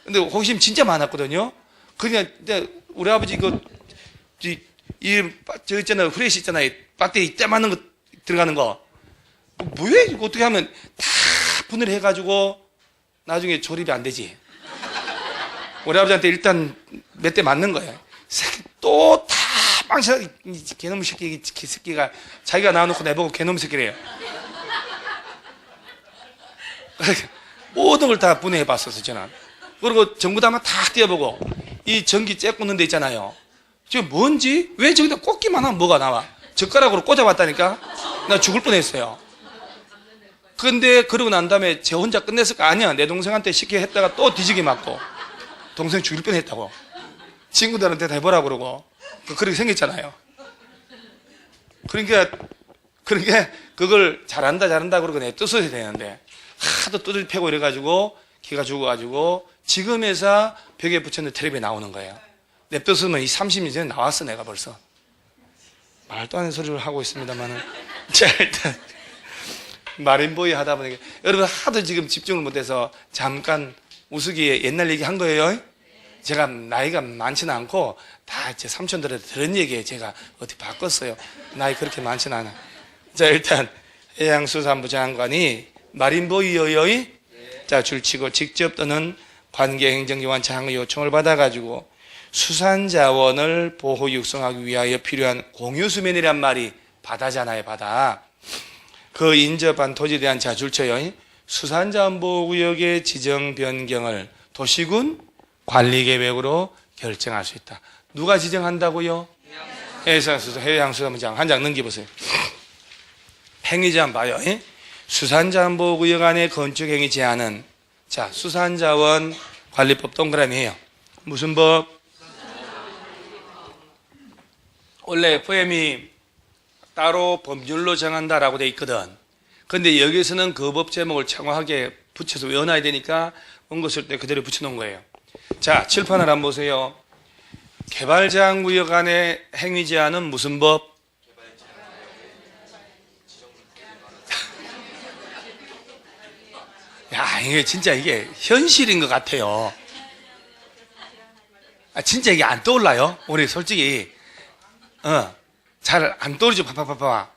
근데 호기심 진짜 많았거든요. 그러니까 우리 아버지 저 있잖아요. 후레쉬 있잖아요. 배터리 이따만한 거 들어가는 거. 왜 어떻게 하면 다 분해를 해가지고 나중에 조립이 안 되지. 우리 아버지한테 일단 몇 대 맞는 거예요. 또 다 망쳐, 개놈 새끼가 자기가 낳아놓고 내보고 개놈 새끼래요. 모든 걸 다 분해해봤었어, 저는. 그리고 전부 다 띄워보고, 이 전기 쬐 꽂는 데 있잖아요. 지금 뭔지? 왜 저기다 꽂기만 하면 뭐가 나와? 젓가락으로 꽂아봤다니까? 나 죽을 뻔 했어요. 근데 그러고 난 다음에 제 혼자 끝냈을 거 아니야. 내 동생한테 쉽게 했다가 또 뒤지게 맞고. 동생 죽일 뻔 했다고. 친구들한테 다 해보라고 그러고. 그렇게 생겼잖아요. 그러니까 그걸 잘한다 그러고 냅뒀어야 되는데, 하도 두들 패고 이래가지고, 기가 죽어가지고, 지금에서 벽에 붙였는 텔레비에 나오는 거예요. 냅뒀으면 이 30년 전에 나왔어, 내가 벌써. 말도 안 되는 소리를 하고 있습니다만은. 자, 일단 마린보이 하다 보니까 여러분 하도 지금 집중을 못해서 잠깐 우스기에 옛날 얘기 한 거예요. 제가 나이가 많지는 않고 다 제 삼촌들한테 들은 얘기에 제가 어디 바꿨어요. 나이 그렇게 많지는 않아. 자, 일단 해양수산부 장관이 마린보이의 자, 줄치고 직접 또는 관계행정기관 장의 요청을 받아가지고 수산자원을 보호 육성하기 위하여 필요한 공유수면이란 말이 바다잖아요. 바다. 그 인접한 토지에 대한 자줄처의 수산자원보호구역의 지정 변경을 도시군 관리계획으로 결정할 수 있다. 누가 지정한다고요? 해양수산부장 한 장 넘겨보세요. 행위제한 봐요. 수산자원보호구역 안에 건축행위 제한은 자, 수산자원 관리법 동그라미예요. 무슨 법? 원래 FM이 따로 법률로 정한다라고 돼 있거든. 근데 여기서는 그 법 제목을 정확하게 붙여서 외워놔야 되니까 원고 쓸 때 그대로 붙여놓은 거예요. 자, 칠판을 한번 보세요. 개발제한구역 안에 행위 제한은 무슨 법? 야, 이게 진짜 이게 현실인 것 같아요. 진짜 이게 안 떠올라요? 우리 솔직히 잘 안 떠오르죠. 파파파파.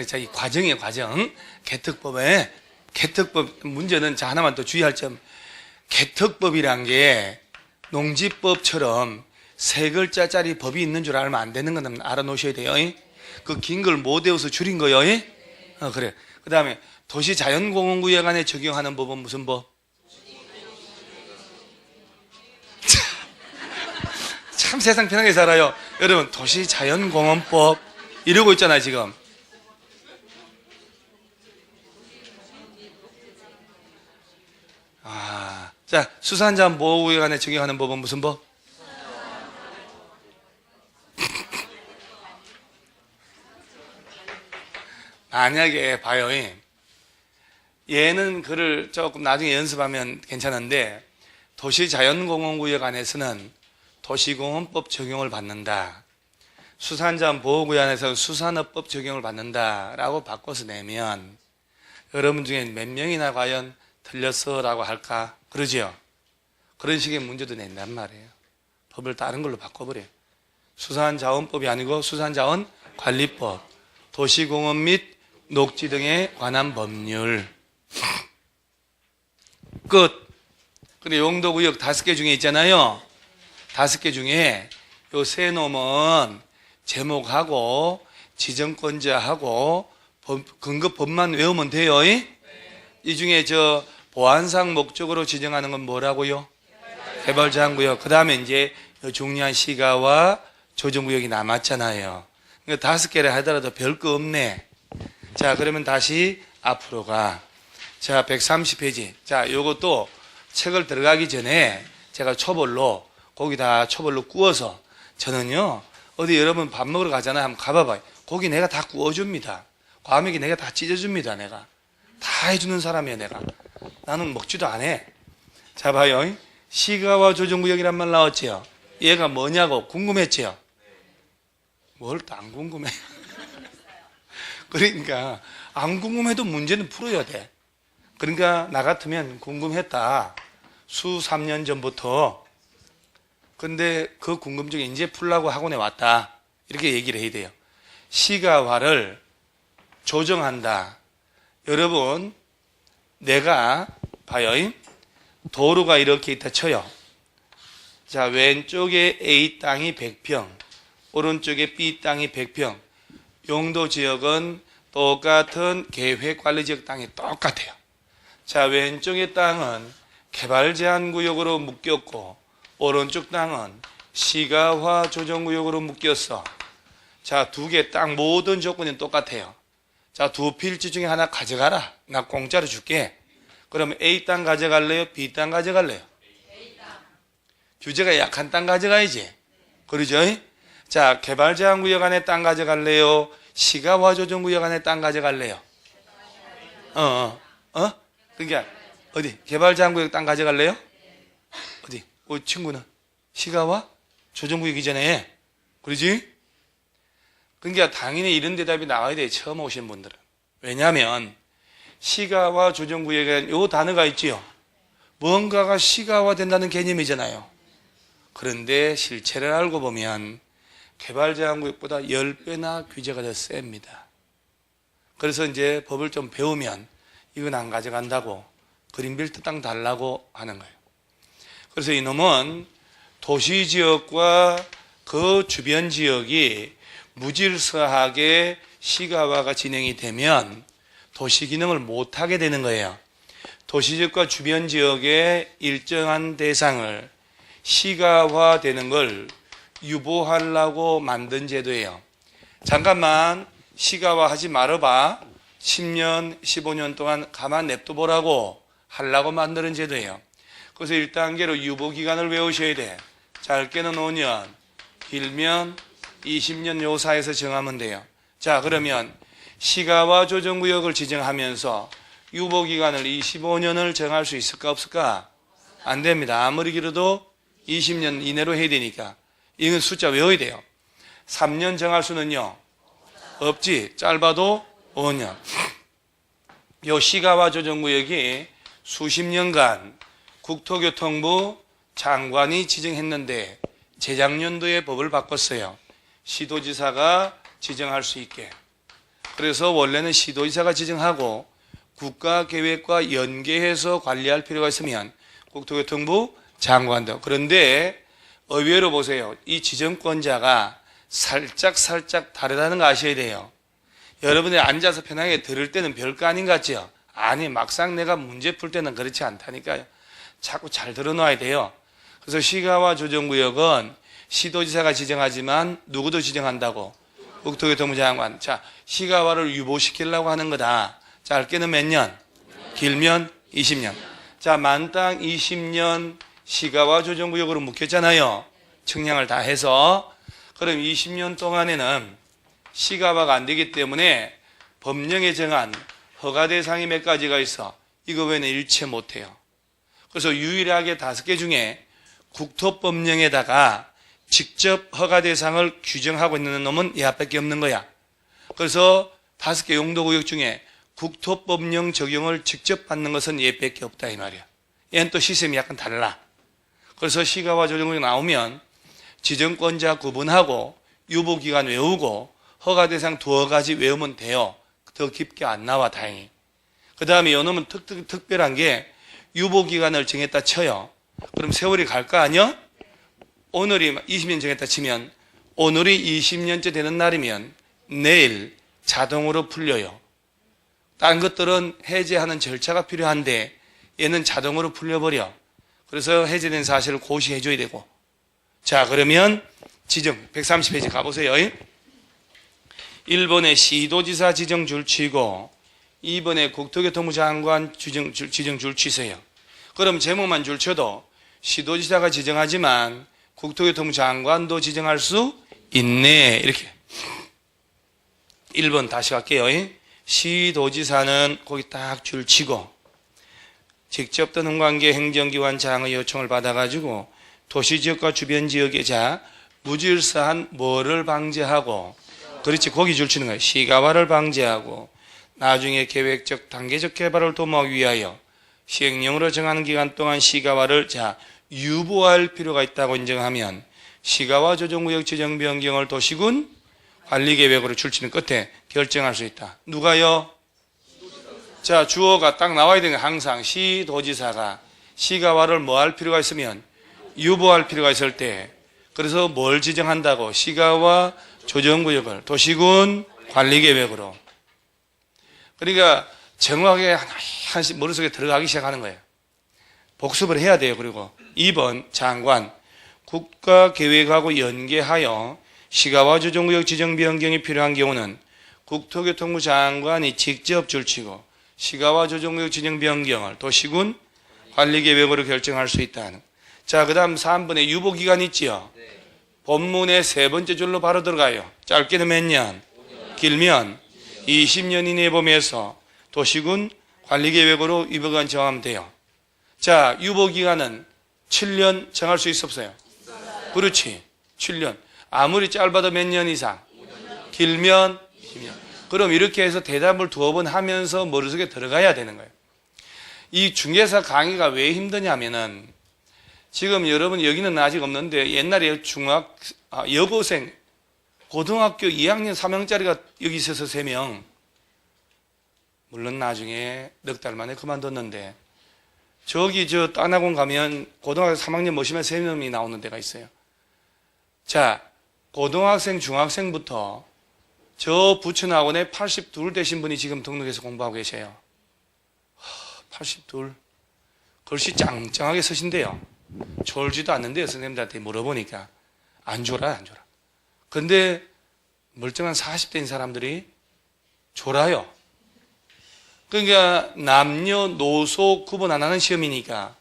자, 이 과정이에요. 과정. 개특법에 개특법 문제는 자 하나만 더 주의할 점. 개특법이란 게 농지법처럼 세 글자짜리 법이 있는 줄 알면 안 되는 건 알아놓으셔야 돼요. 그 긴 걸 못 외워서 줄인 거예요. 그래. 그 다음에 도시자연공원구역 안에 적용하는 법은 무슨 법? 참 세상 편하게 살아요. 여러분, 도시자연공원법 이러고 있잖아요, 지금. 자, 수산자원 보호구역 안에 적용하는 법은 무슨 법? 만약에 봐요. 얘는 글을 조금 나중에 연습하면 괜찮은데 도시자연공원구역 안에서는 도시공원법 적용을 받는다. 수산자원 보호구역 안에서 수산업법 적용을 받는다라고 바꿔서 내면 여러분 중에 몇 명이나 과연 틀렸어라고 할까? 그러죠? 그런 식의 문제도 낸단 말이에요. 법을 다른 걸로 바꿔버려요. 수산자원법이 아니고 수산자원관리법, 도시공원 및 녹지 등에 관한 법률. 끝. 근데 용도구역 5개 중에 있잖아요. 5개 중에 요 세 놈은 제목하고 지정권자하고 근거법만 외우면 돼요. 이 중에 저 보안상 목적으로 지정하는 건 뭐라고요? 개발제한구역. 그 다음에 이제 중요한 시가와 조정구역이 남았잖아요. 그러니까 5개를 하더라도 별 거 없네. 자, 그러면 다시 앞으로 가. 자, 130페이지. 자, 요것도 책을 들어가기 전에 제가 초벌로, 고기 다 초벌로 구워서 저는요, 어디 여러분 밥 먹으러 가잖아요. 한번 가봐봐요. 고기 내가 다 구워줍니다. 과메기 내가 다 찢어줍니다. 내가. 다 해주는 사람이에요, 내가. 나는 먹지도 안 해. 자, 봐요. 시가와 조정구역이란 말 나왔지요? 얘가 뭐냐고 궁금했지요? 뭘 또 안 궁금해? 그러니까 안 궁금해도 문제는 풀어야 돼. 그러니까 나 같으면 궁금했다. 수 3년 전부터. 근데 그 궁금증이 이제 풀라고 학원에 왔다. 이렇게 얘기를 해야 돼요. 시가화를 조정한다. 여러분, 내가 봐요. 도로가 이렇게 있다 쳐요. 자, 왼쪽에 A 땅이 100평, 오른쪽에 B 땅이 100평. 용도 지역은 똑같은 계획관리지역 땅이 똑같아요. 자, 왼쪽의 땅은 개발제한구역으로 묶였고 오른쪽 땅은 시가화 조정구역으로 묶였어. 자, 두 개 땅 모든 조건은 똑같아요. 자, 두 필지 중에 하나 가져가라. 나 공짜로 줄게. 그러면 A 땅 가져갈래요? B 땅 가져갈래요? 규제가 약한 땅 가져가야지. 그러죠? 자, 개발제한구역 안에 땅 가져갈래요? 시가화 조정구역 안에 땅 가져갈래요? 그러니까 어디? 개발제한구역 땅 가져갈래요? 어디? 친구는 시가화 조정구역 이전에. 그러지? 그러니까 당연히 이런 대답이 나와야 돼요. 처음 오신 분들은. 왜냐하면 시가와 조정구역에 요 단어가 있지요. 뭔가가 시가화된다는 개념이잖아요. 그런데 실체를 알고 보면 개발제한구역보다 10배나 규제가 더 셉니다. 그래서 이제 법을 좀 배우면 이건 안 가져간다고 그린벨트 땅 달라고 하는 거예요. 그래서 이놈은 도시지역과 그 주변 지역이 무질서하게 시가화가 진행이 되면 도시기능을 못하게 되는 거예요. 도시지역과 주변 지역의 일정한 대상을 시가화되는 걸 유보하려고 만든 제도예요. 잠깐만 시가화하지 말아봐. 10년, 15년 동안 가만 냅둬보라고 하려고 만드는 제도예요. 그래서 1단계로 유보기간을 외우셔야 돼. 짧게는 5년, 길면 20년 요 사이에서 정하면 돼요. 자, 그러면 시가화 조정구역을 지정하면서 유보기간을 25년을 정할 수 있을까 없을까? 안 됩니다. 아무리 길어도 20년 이내로 해야 되니까. 이건 숫자 외워야 돼요. 3년 정할 수는요? 없지. 짧아도 5년. 요 시가화 조정구역이 수십 년간 국토교통부 장관이 지정했는데 재작년도에 법을 바꿨어요. 시도지사가 지정할 수 있게. 그래서 원래는 시도지사가 지정하고 국가계획과 연계해서 관리할 필요가 있으면 국토교통부 장관도. 그런데 의외로 보세요. 이 지정권자가 살짝 다르다는 거 아셔야 돼요. 여러분들이 앉아서 편하게 들을 때는 별거 아닌 것 같죠? 아니, 막상 내가 문제 풀 때는 그렇지 않다니까요. 자꾸 잘 들어놔야 돼요. 그래서 시가화 조정구역은 시도지사가 지정하지만 누구도 지정한다고? 국토교통부 장관. 자, 시가화를 유보시키려고 하는 거다. 짧게는 몇 년? 길면 20년. 자, 만땅 20년 시가화 조정구역으로 묶였잖아요. 측량을 다 해서. 그럼 20년 동안에는 시가화가 안 되기 때문에 법령에 정한 허가 대상이 몇 가지가 있어. 이거 외에는 일체 못해요. 그래서 유일하게 5개 중에 국토법령에다가 직접 허가 대상을 규정하고 있는 놈은 이 앞밖에 없는 거야. 그래서 5개 용도구역 중에 국토법령 적용을 직접 받는 것은 얘밖에 없다 이 말이야. 얘는 또 시스템이 약간 달라. 그래서 시가화 조정구역 나오면 지정권자 구분하고 유보기간 외우고 허가 대상 2가지 외우면 돼요. 더 깊게 안 나와 다행히. 그 다음에 요놈은 특별한 게 유보기간을 정했다 쳐요. 그럼 세월이 갈 거 아니야? 오늘이 20년 정했다 치면 오늘이 20년째 되는 날이면 내일 자동으로 풀려요. 다른 것들은 해제하는 절차가 필요한데 얘는 자동으로 풀려버려. 그래서 해제된 사실을 고시해 줘야 되고. 자, 그러면 지정 130페이지 가보세요. 1번에 시도지사 지정 줄치고 2번에 국토교통부 장관 지정 줄치세요. 그럼 제목만 줄쳐도 시도지사가 지정하지만 국토교통부 장관도 지정할 수 있네. 이렇게. 1번 다시 갈게요. 시도지사는 거기 딱 줄치고 직접 또는 관계 행정기관 장의 요청을 받아가지고 도시지역과 주변 지역에 무질서한 뭐를 방지하고, 그렇지, 거기 줄치는 거예요. 시가화를 방지하고 나중에 계획적 단계적 개발을 도모하기 위하여 시행령으로 정하는 기간 동안 시가화를 유보할 필요가 있다고 인정하면 시가화 조정구역 지정 변경을 도시군 관리계획으로 줄치는 끝에 결정할 수 있다. 누가요? 자, 주어가 딱 나와야 되는 게 항상 시도지사가 시가화를 뭐 할 필요가 있으면 유보할 필요가 있을 때, 그래서 뭘 지정한다고? 시가화 조정구역을 도시군 관리계획으로. 그러니까 정확하게 하나씩 머릿속에 들어가기 시작하는 거예요. 복습을 해야 돼요. 그리고 2번 장관, 국가계획하고 연계하여 시가화 조정구역 지정 변경이 필요한 경우는 국토교통부 장관이 직접 줄치고 시가화 조정구역 지정 변경을 도시군 관리계획으로 결정할 수 있다는. 자, 그 다음 3번에 유보기간 있지요. 본문의 3번째 줄로 바로 들어가요. 짧게는 몇 년, 길면 20년 이내에 보면서 도시군 관리계획으로 유보기간 정하면 돼요. 자, 유보기간은 7년 정할 수 있어 없어요? 그렇지, 7년. 아무리 짧아도 몇 년 이상? 길면 20년. 그럼 이렇게 해서 대답을 두어 번 하면서 머릿속에 들어가야 되는 거예요. 이 중개사 강의가 왜 힘드냐면은 지금 여러분 여기는 아직 없는데 옛날에 여고생 고등학교 2학년 3학년짜리가 여기 있어서 3명, 물론 나중에 넉 달 만에 그만뒀는데 저기 저 딴학원 가면 고등학교 3학년 모시면 3명이 나오는 데가 있어요. 자, 고등학생, 중학생부터 저 부천학원에 82 되신 분이 지금 등록해서 공부하고 계세요. 82. 글씨 짱짱하게 쓰신대요. 졸지도 않는데요. 선생님들한테 물어보니까 안 졸아요. 근데 멀쩡한 40대인 사람들이 졸아요. 그러니까 남녀노소 구분 안 하는 시험이니까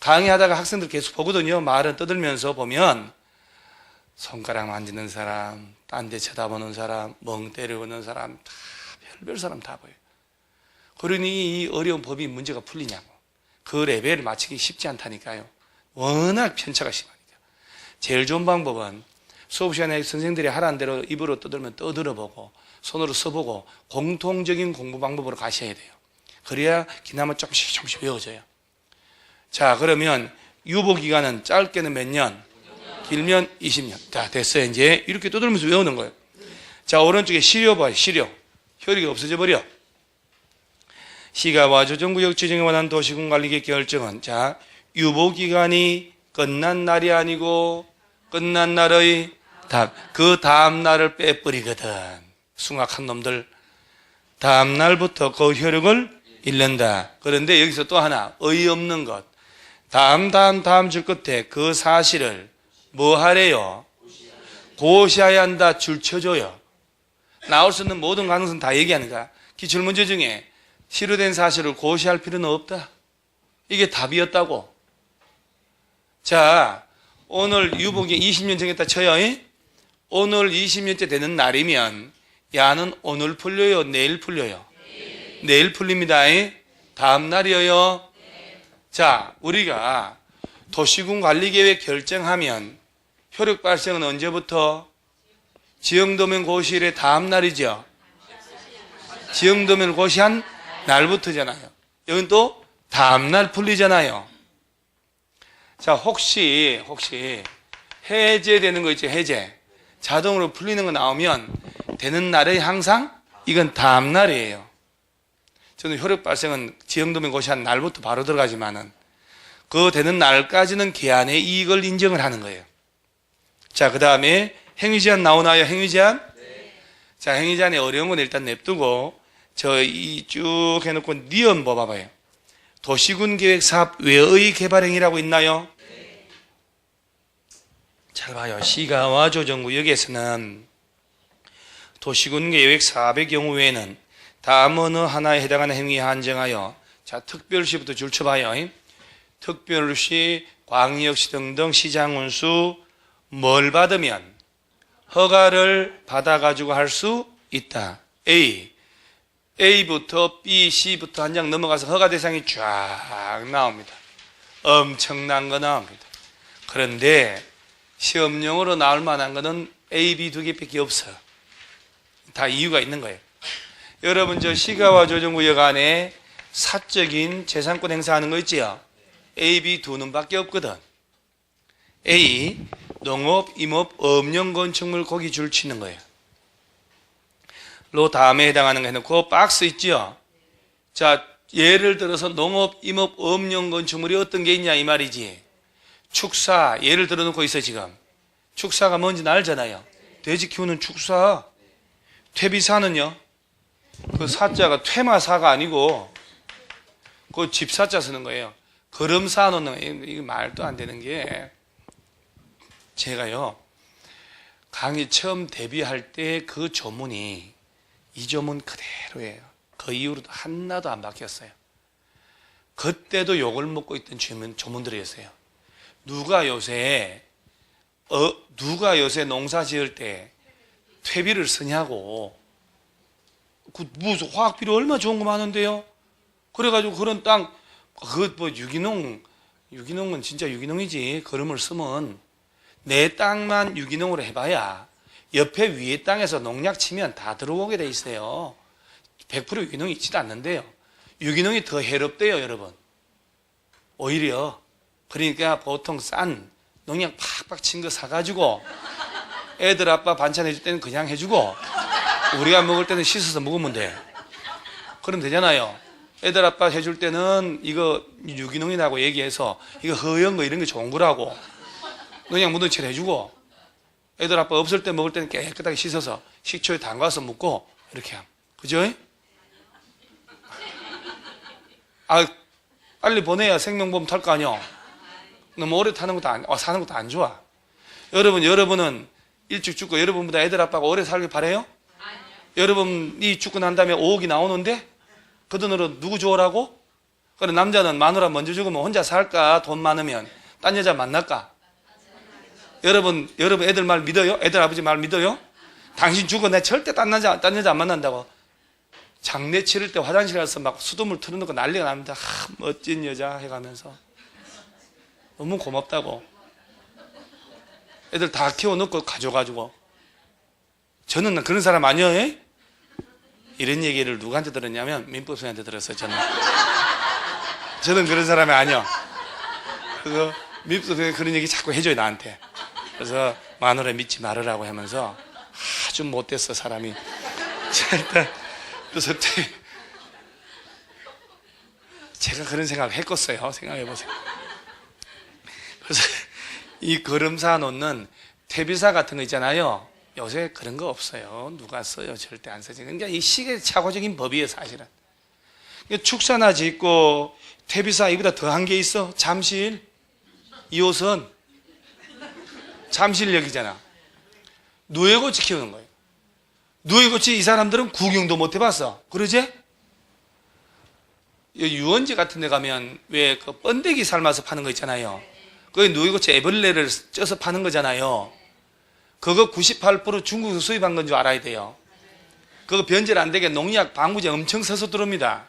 강의하다가 학생들 계속 보거든요. 말은 떠들면서 보면 손가락 만지는 사람, 딴 데 쳐다보는 사람, 멍 때려보는 사람, 다 별별 사람 다 보여요. 그러니 이 어려운 법이 문제가 풀리냐고. 그 레벨을 맞추기 쉽지 않다니까요. 워낙 편차가 심하니까. 제일 좋은 방법은 수업 시간에 선생님들이 하라는 대로 입으로 떠들면 떠들어보고 손으로 써보고 공통적인 공부 방법으로 가셔야 돼요. 그래야 그나마 조금씩 외워져요. 자, 그러면 유보기간은 짧게는 몇 년? 길면 20년. 자, 됐어요. 이제 이렇게 떠들면서 외우는 거예요. 자, 오른쪽에 시료 봐요. 시료. 효력이 없어져 버려. 시가와 조정구역 지정에 관한 도시군 관리계획 결정은, 자, 유보기간이 끝난 날이 아니고 끝난 날의 그 다음 날을 빼버리거든. 숭악한 놈들. 다음 날부터 그 효력을 잃는다. 그런데 여기서 또 하나 어이없는 것. 다음 줄 끝에 그 사실을 뭐 하래요? 고시해야 한다. 줄 쳐줘요. 나올 수 있는 모든 가능성 다 얘기하는 거야. 기출문제 중에 실효된 사실을 고시할 필요는 없다. 이게 답이었다고. 자, 오늘 유보기 20년 정했다 쳐요. 오늘 20년째 되는 날이면 야는 오늘 풀려요? 내일 풀려요? 내일 풀립니다. 다음 날이에요. 자, 우리가 도시군 관리계획 결정하면 효력 발생은 언제부터? 지형도면 고시일의 다음 날이죠. 지형도면 고시한 날부터잖아요. 여긴 또 다음 날 풀리잖아요. 자, 혹시 해제되는 거 있죠? 해제. 자동으로 풀리는 거 나오면 되는 날에 항상 이건 다음 날이에요. 저는 효력 발생은 지형도면 고시한 날부터 바로 들어가지만은 그 되는 날까지는 계안의 이익을 인정을 하는 거예요. 자, 그 다음에 행위제한 나오나요? 행위제한? 네. 자, 행위제한의 어려운 건 일단 냅두고 저 이 쭉 해놓고 니은 뭐 봐봐요. 도시군 계획 사업 외의 개발 행위라고 있나요? 네. 잘 봐요. 시가와 조정구역에서는 도시군 계획 사업의 경우 외에는 다음 어느 하나에 해당하는 행위에 한정하여, 자, 특별시부터 줄 쳐봐요. 특별시, 광역시 등등 시장 운수 뭘 받으면 허가를 받아가지고 할 수 있다. A부터 B, C부터 한 장 넘어가서 허가 대상이 쫙 나옵니다. 엄청난 거 나옵니다. 그런데 시험용으로 나올 만한 거는 A, B 두 개밖에 없어. 다 이유가 있는 거예요. 여러분, 저 시가와 조정구역 안에 사적인 재산권 행사하는 거 있지요? A, B 두 놈밖에 없거든. A, 농업, 임업, 업령 건축물 거기 줄 치는 거예요. 로 다음에 해당하는 거 해놓고 박스 있죠? 자, 예를 들어서 농업, 임업, 업령 건축물이 어떤 게 있냐 이 말이지. 축사 예를 들어놓고 있어. 지금 축사가 뭔지 알잖아요. 돼지 키우는 축사. 퇴비사는요, 그 사자가 퇴마사가 아니고 그 집사자 쓰는 거예요. 걸음 쌓아놓는 거예요. 이게 말도 안 되는 게, 제가요 강의 처음 데뷔할 때 그 조문이 이 조문 그대로예요. 그 이후로도 하나도 안 바뀌었어요. 그때도 욕을 먹고 있던 조문들이었어요. 누가 요새 농사 지을 때 퇴비를 쓰냐고. 그 무슨 화학비료 얼마 좋은 거 많은데요. 그래가지고 그런 땅, 그 뭐 유기농은 진짜 유기농이지. 거름을 쓰면 내 땅만 유기농으로 해봐야 옆에 위에 땅에서 농약 치면 다 들어오게 돼 있어요. 100% 유기농이 있지도 않는데요. 유기농이 더 해롭대요, 여러분. 오히려. 그러니까 보통 싼 농약 팍팍 친 거 사가지고 애들 아빠 반찬 해줄 때는 그냥 해주고 우리가 먹을 때는 씻어서 먹으면 돼. 그럼 되잖아요. 애들 아빠 해줄 때는 이거 유기농이라고 얘기해서 이거 허연 거 이런 게 좋은 거라고 농약 묻은 채로 해주고, 애들 아빠 없을 때 먹을 때는 깨끗하게 씻어서 식초에 담가서 먹고 이렇게 함. 그죠? 아, 빨리 보내야 생명보험 탈 거 아니야. 너무 오래 타는 것도 사는 것도 안 좋아. 여러분은 일찍 죽고 여러분보다 애들 아빠가 오래 살길 바래요? 아니요. 여러분이 죽고 난 다음에 5억이 나오는데 그 돈으로 누구 좋으라고? 그래, 남자는 마누라 먼저 죽으면 혼자 살까? 돈 많으면 딴 여자 만날까? 여러분 애들 말 믿어요? 애들 아버지 말 믿어요? 당신 죽어 내 절대 딴 여자 안 만난다고. 장례 치를 때 화장실 가서 막 수돗물 틀어놓고 난리가 납니다. 멋진 여자 해가면서 너무 고맙다고. 애들 다 키워놓고 가져가지고. 저는 그런 사람 아니에요? 이런 얘기를 누구한테 들었냐면 민법소리한테 들었어요. 저는 그런 사람이 아니야. 그래서 민법소리 그런 얘기 자꾸 해줘요, 나한테. 그래서 마누라 믿지 말으라고 하면서 아주 못됐어, 사람이. 자, 일단 그래서 제가 그런 생각을 했겠어요. 생각해보세요. 그래서 이 거름사 놓는 퇴비사 같은 거 있잖아요. 요새 그런 거 없어요. 누가 써요? 절대 안 쓰지. 그러니까 이 시계착오적인 법이에요, 사실은. 축사나 짓고 퇴비사 이보다 더한 게 있어. 잠실 2호선 잠실역이잖아. 누에고치 키우는 거예요. 누에고치 이 사람들은 구경도 못 해봤어. 그러지? 유원지 같은 데 가면 왜 그 번데기 삶아서 파는 거 있잖아요. 그게 누에고치 애벌레를 쪄서 파는 거잖아요. 그거 98% 중국에서 수입한 건 줄 알아야 돼요. 그거 변질 안 되게 농약, 방부제 엄청 써서 들어옵니다.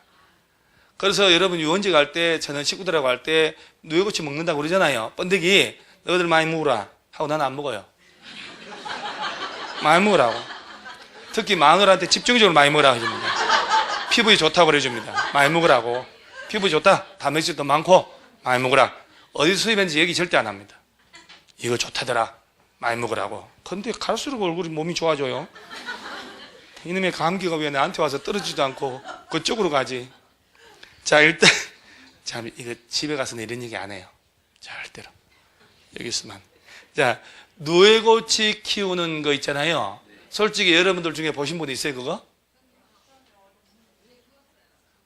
그래서 여러분 유원지 갈 때, 저는 식구들하고 갈 때 누에고치 먹는다고 그러잖아요. 번데기, 너희들 많이 먹으라 하고 나는 안 먹어요. 많이 먹으라고. 특히 마누라한테 집중적으로 많이 먹으라고 해줍니다. 피부에 좋다고 그래줍니다. 많이 먹으라고. 피부 좋다, 단백질도 많고 많이 먹으라. 어디서 수입했는지 얘기 절대 안 합니다. 이거 좋다더라, 많이 먹으라고. 근데 갈수록 얼굴이 몸이 좋아져요. 이놈의 감기가 왜 나한테 와서 떨어지지도 않고 그쪽으로 가지. 자, 일단 참 이거 집에 가서는 이런 얘기 안 해요. 절대로. 여기 있으면. 자, 누에고치 키우는 거 있잖아요. 솔직히 여러분들 중에 보신 분 있어요, 그거?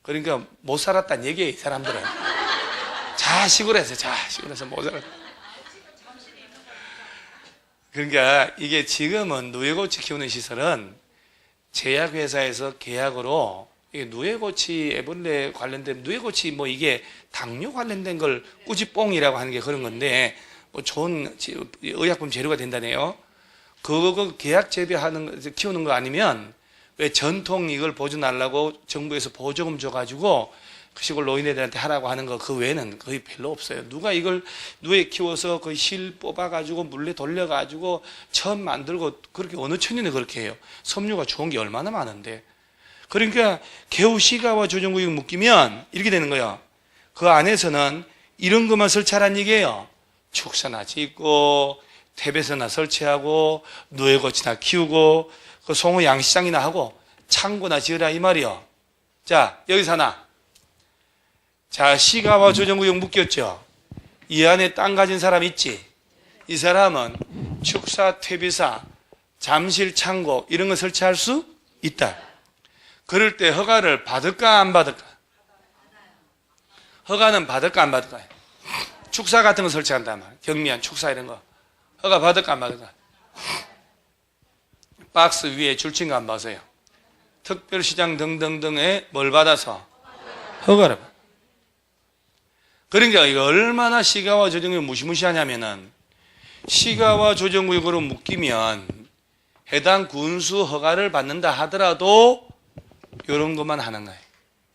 그러니까 못 살았다는 얘기예요, 이 사람들은. 자식으로 해서 못 살았다. 그러니까 이게 지금은 누에고치 키우는 시설은 제약회사에서 계약으로 이게 누에고치 애벌레 관련된 누에고치 뭐 이게 당뇨 관련된 걸 꾸지뽕이라고 하는 게 그런 건데 뭐 좋은 의약품 재료가 된다네요. 그거 계약 재배하는 키우는 거 아니면 왜 전통 이걸 보존하려고 정부에서 보조금 줘가지고 그 시골 노인네들한테 하라고 하는 거 그 외에는 거의 별로 없어요. 누가 이걸 누에 키워서 그 실 뽑아가지고 물레 돌려가지고 천 만들고 그렇게 어느 천년에 그렇게 해요. 섬유가 좋은 게 얼마나 많은데. 그러니까 개우 시가와 조정구역 묶이면 이렇게 되는 거예요. 그 안에서는 이런 것만 설치하라는 얘기예요. 축사나 짓고 퇴배서나 설치하고 누에고치나 키우고 그 송어 양식장이나 하고 창고나 지으라 이 말이요. 자, 여기서 하나. 자, 시가와 조정구역 묶였죠. 이 안에 땅 가진 사람 있지. 이 사람은 축사, 퇴비사, 잠실, 창고 이런 거 설치할 수 있다. 그럴 때 허가를 받을까 안 받을까? 허가는 받을까 안 받을까? 축사 같은 거 설치한단 말이야. 경미한 축사 이런 거. 허가 받을까 안 받을까? 박스 위에 줄친 거 안 봐서요. 특별시장 등등등에 뭘 받아서? 허가를 받아. 그러니까 이거 얼마나 시가와 조정구역 무시무시하냐면은 시가와 조정구역으로 묶이면 해당 군수 허가를 받는다 하더라도 이런 것만 하는 거예요.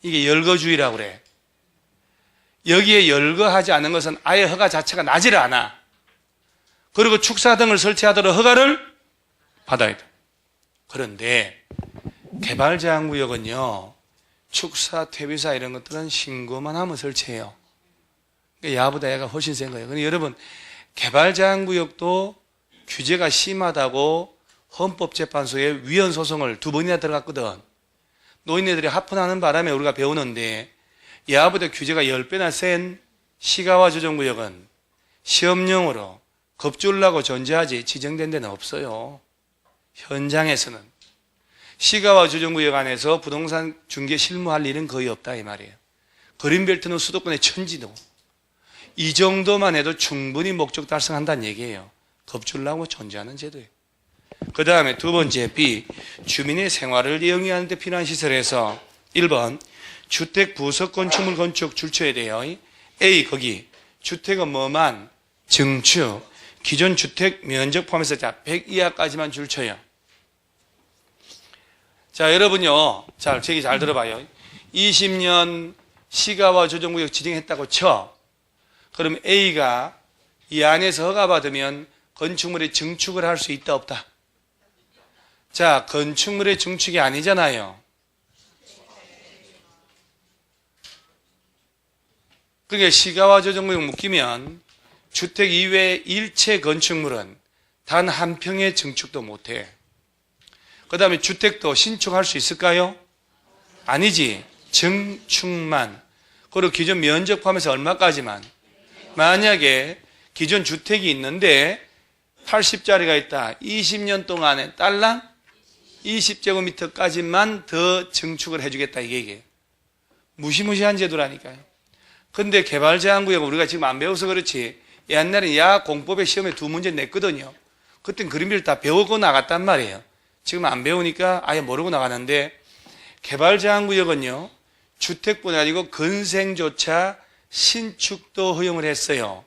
이게 열거주의라고 그래. 여기에 열거하지 않은 것은 아예 허가 자체가 나지를 않아. 그리고 축사 등을 설치하도록 허가를 받아야 돼. 그런데 개발제한구역은요, 축사, 퇴비사 이런 것들은 신고만 하면 설치해요. 그러니까 야보다 얘가 훨씬 센 거예요. 근데 여러분, 개발제한구역도 규제가 심하다고 헌법재판소에 위헌소송을 2번이나 들어갔거든. 노인네들이 합헌하는 바람에 우리가 배우는데, 야보다 규제가 10배나 센 시가와 조정구역은 시험용으로 겁줄라고 존재하지 지정된 데는 없어요. 현장에서는. 시가와 조정구역 안에서 부동산 중개 실무할 일은 거의 없다 이 말이에요. 그린벨트는 수도권의 천지도. 이 정도만 해도 충분히 목적 달성한다는 얘기예요. 겁줄라고 존재하는 제도예요. 그 다음에 두 번째 B, 주민의 생활을 영위하는 데 필요한 시설에서 1번, 주택 부속 건축물 건축 줄쳐야 돼요. A, 거기 주택은 뭐만 증축, 기존 주택 면적 포함해서 100 이하까지만 줄쳐요. 자, 여러분요, 자, 제 얘기 잘 들어봐요. 20년 시가와 조정구역 지정했다고 쳐. 그럼 A가 이 안에서 허가받으면 건축물의 증축을 할 수 있다 없다? 자, 건축물의 증축이 아니잖아요. 그러니까 시가와 조정구역 묶이면 주택 이외 일체 건축물은 단 한 평의 증축도 못해. 그 다음에 주택도 신축할 수 있을까요? 아니지. 증축만. 그리고 기존 면적 포함해서 얼마까지만? 만약에 기존 주택이 있는데 80짜리가 있다. 20년 동안에 딸랑 20제곱미터까지만 더 증축을 해주겠다 이게 얘기예요. 무시무시한 제도라니까요. 근데 개발제한구역 우리가 지금 안 배워서 그렇지 옛날에 야 공법의 시험에 2문제 냈거든요. 그땐 그림비를 다 배우고 나갔단 말이에요. 지금 안 배우니까 아예 모르고 나가는데 개발제한구역은요 주택뿐 아니고 건생조차 신축도 허용을 했어요.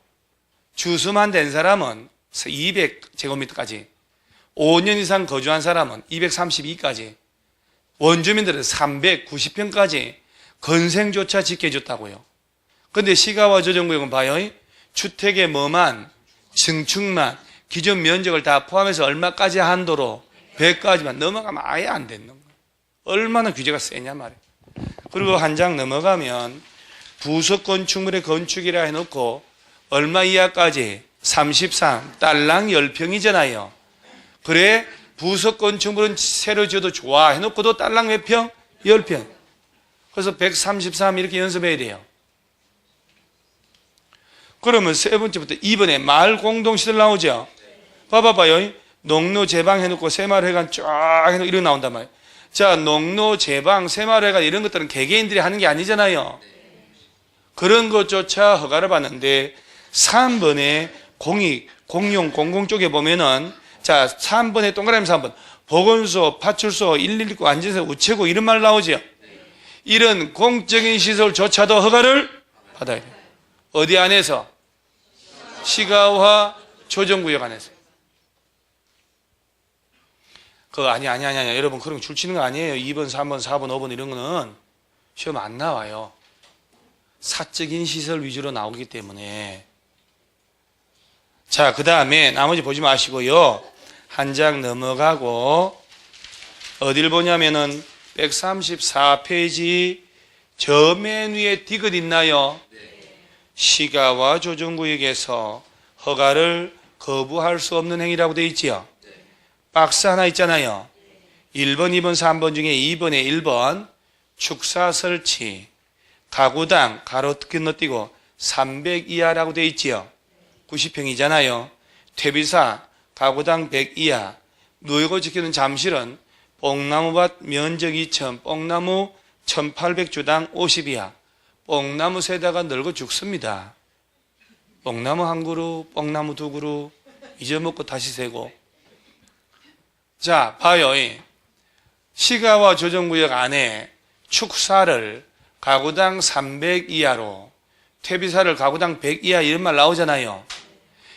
주수만 된 사람은 200제곱미터까지 5년 이상 거주한 사람은 232까지 원주민들은 390평까지 건생조차 짓게 해줬다고요. 근데 시가와 조정구역은 봐요. 주택의 뭐만 증축만 기존 면적을 다 포함해서 얼마까지 한도로 100까지만 넘어가면 아예 안 되는 거예요. 얼마나 규제가 세냐 말이에요. 그리고 한 장 넘어가면 부속 건축물의 건축이라 해놓고 얼마 이하까지 33 딸랑 10평이잖아요. 그래 부속 건축물은 새로 지어도 좋아 해놓고도 딸랑 몇 평? 10평. 그래서 133 이렇게 연습해야 돼요. 그러면 세 번째부터 2번에 마을 공동시설 나오죠. 봐봐봐요. 농로 제방 해놓고 새마을회관 쫙 해놓고 이렇게 나온단 말이에요. 자, 농로 제방 새마을회관 이런 것들은 개개인들이 하는 게 아니잖아요. 그런 것조차 허가를 받는데 3번에 공용 공공 쪽에 보면은 자 3번에 동그라미 3번 보건소, 파출소, 119, 안전사, 우체국 이런 말 나오죠. 이런 공적인 시설조차도 허가를 받아야 돼요. 어디 안에서? 시가와 조정구역 안에서. 아니. 여러분, 그런 거 줄치는 거 아니에요. 2번, 3번, 4번, 5번 이런 거는 시험 안 나와요. 사적인 시설 위주로 나오기 때문에. 자, 그 다음에 나머지 보지 마시고요. 한 장 넘어가고, 어딜 보냐면은 134페이지 저 맨 위에 디귿 있나요? 시가와 조정구역에서 허가를 거부할 수 없는 행위라고 되어 있지요. 박스 하나 있잖아요. 1번, 2번, 3번 중에 2번에 1번 축사 설치 가구당 가로 건너뛰고 300 이하라고 되어 있지요. 90평이잖아요. 퇴비사 가구당 100 이하. 누이고 지키는 잠실은 뽕나무밭 면적 2천, 뽕나무 1800주당 50 이하. 뽕나무 세다가 늙어 죽습니다. 뽕나무 한 그루, 뽕나무 두 그루 잊어먹고 다시 세고. 자, 봐요. 시가와 조정구역 안에 축사를 가구당 300 이하로, 퇴비사를 가구당 100 이하 이런 말 나오잖아요.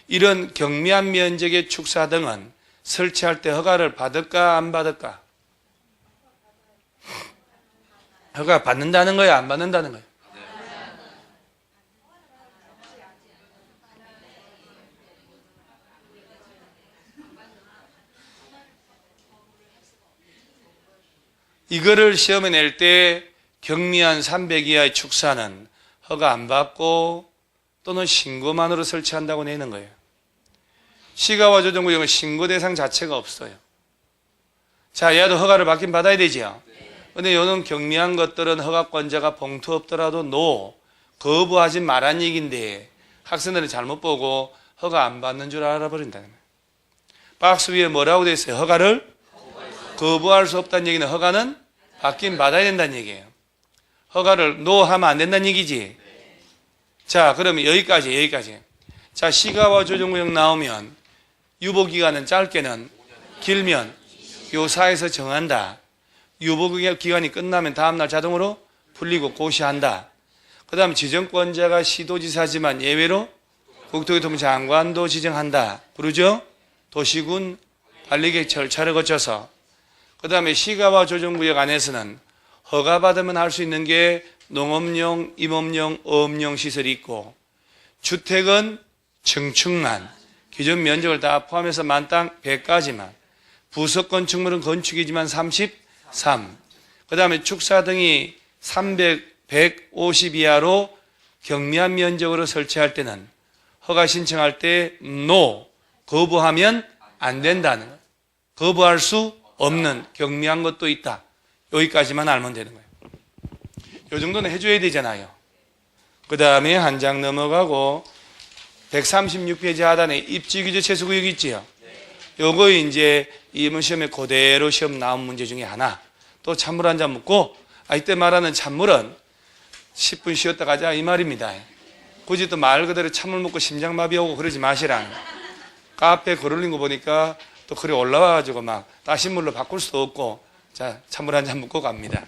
이런 경미한 면적의 축사 등은 설치할 때 허가를 받을까 안 받을까? 허가 받는다는 거야 안 받는다는 거야? 이거를 시험에 낼 때 경미한 300 이하의 축사는 허가 안 받고 또는 신고만으로 설치한다고 내는 거예요. 시가와 조정구역은 신고 대상 자체가 없어요. 자, 얘도 허가를 받긴 받아야 되지요. 근데 요는 경미한 것들은 허가권자가 봉투 없더라도 거부하지 말란 얘기인데 학생들은 잘못 보고 허가 안 받는 줄 알아버린다는 거예요. 박스 위에 뭐라고 돼 있어요? 허가를 거부할 수 없다는 얘기는 허가는 받긴 받아야 된다는 얘기예요. 허가를 하면 안 된다는 얘기지. 자, 그러면 여기까지. 자, 시가와 조정구역 나오면 유보기간은 짧게는 길면 요 사에서 정한다. 유보기간이 끝나면 다음날 자동으로 풀리고 고시한다. 그 다음에 지정권자가 시도지사지만 예외로 국토교통부 장관도 지정한다. 그러죠? 도시군 관리계획 절차를 거쳐서. 그 다음에 시가와 조정구역 안에서는 허가받으면 할 수 있는 게 농업용, 임업용, 어업용 시설이 있고, 주택은 증축만, 기존 면적을 다 포함해서 만땅 100까지만, 부속 건축물은 건축이지만 33, 그 다음에 축사 등이 300, 150 이하로 경미한 면적으로 설치할 때는 허가 신청할 때 거부하면 안 된다는 거예요. 거부할 수 없는 경미한 것도 있다. 여기까지만 알면 되는 거예요. 요 정도는 해줘야 되잖아요. 그 다음에 한 장 넘어가고 136페이지 하단에 입지규제 최소구역이 있지요. 요거 이제 이번 시험에 그대로 시험 나온 문제 중에 하나. 또 찬물 한 잔 묻고, 이때 말하는 찬물은 10분 쉬었다 가자 이 말입니다. 굳이 또 말 그대로 찬물 먹고 심장마비 오고 그러지 마시라는. 카페 글 올린 거 보니까 또 글이 올라와가지고 막 따신물로 바꿀 수도 없고, 자, 찬물 한 잔 묻고 갑니다.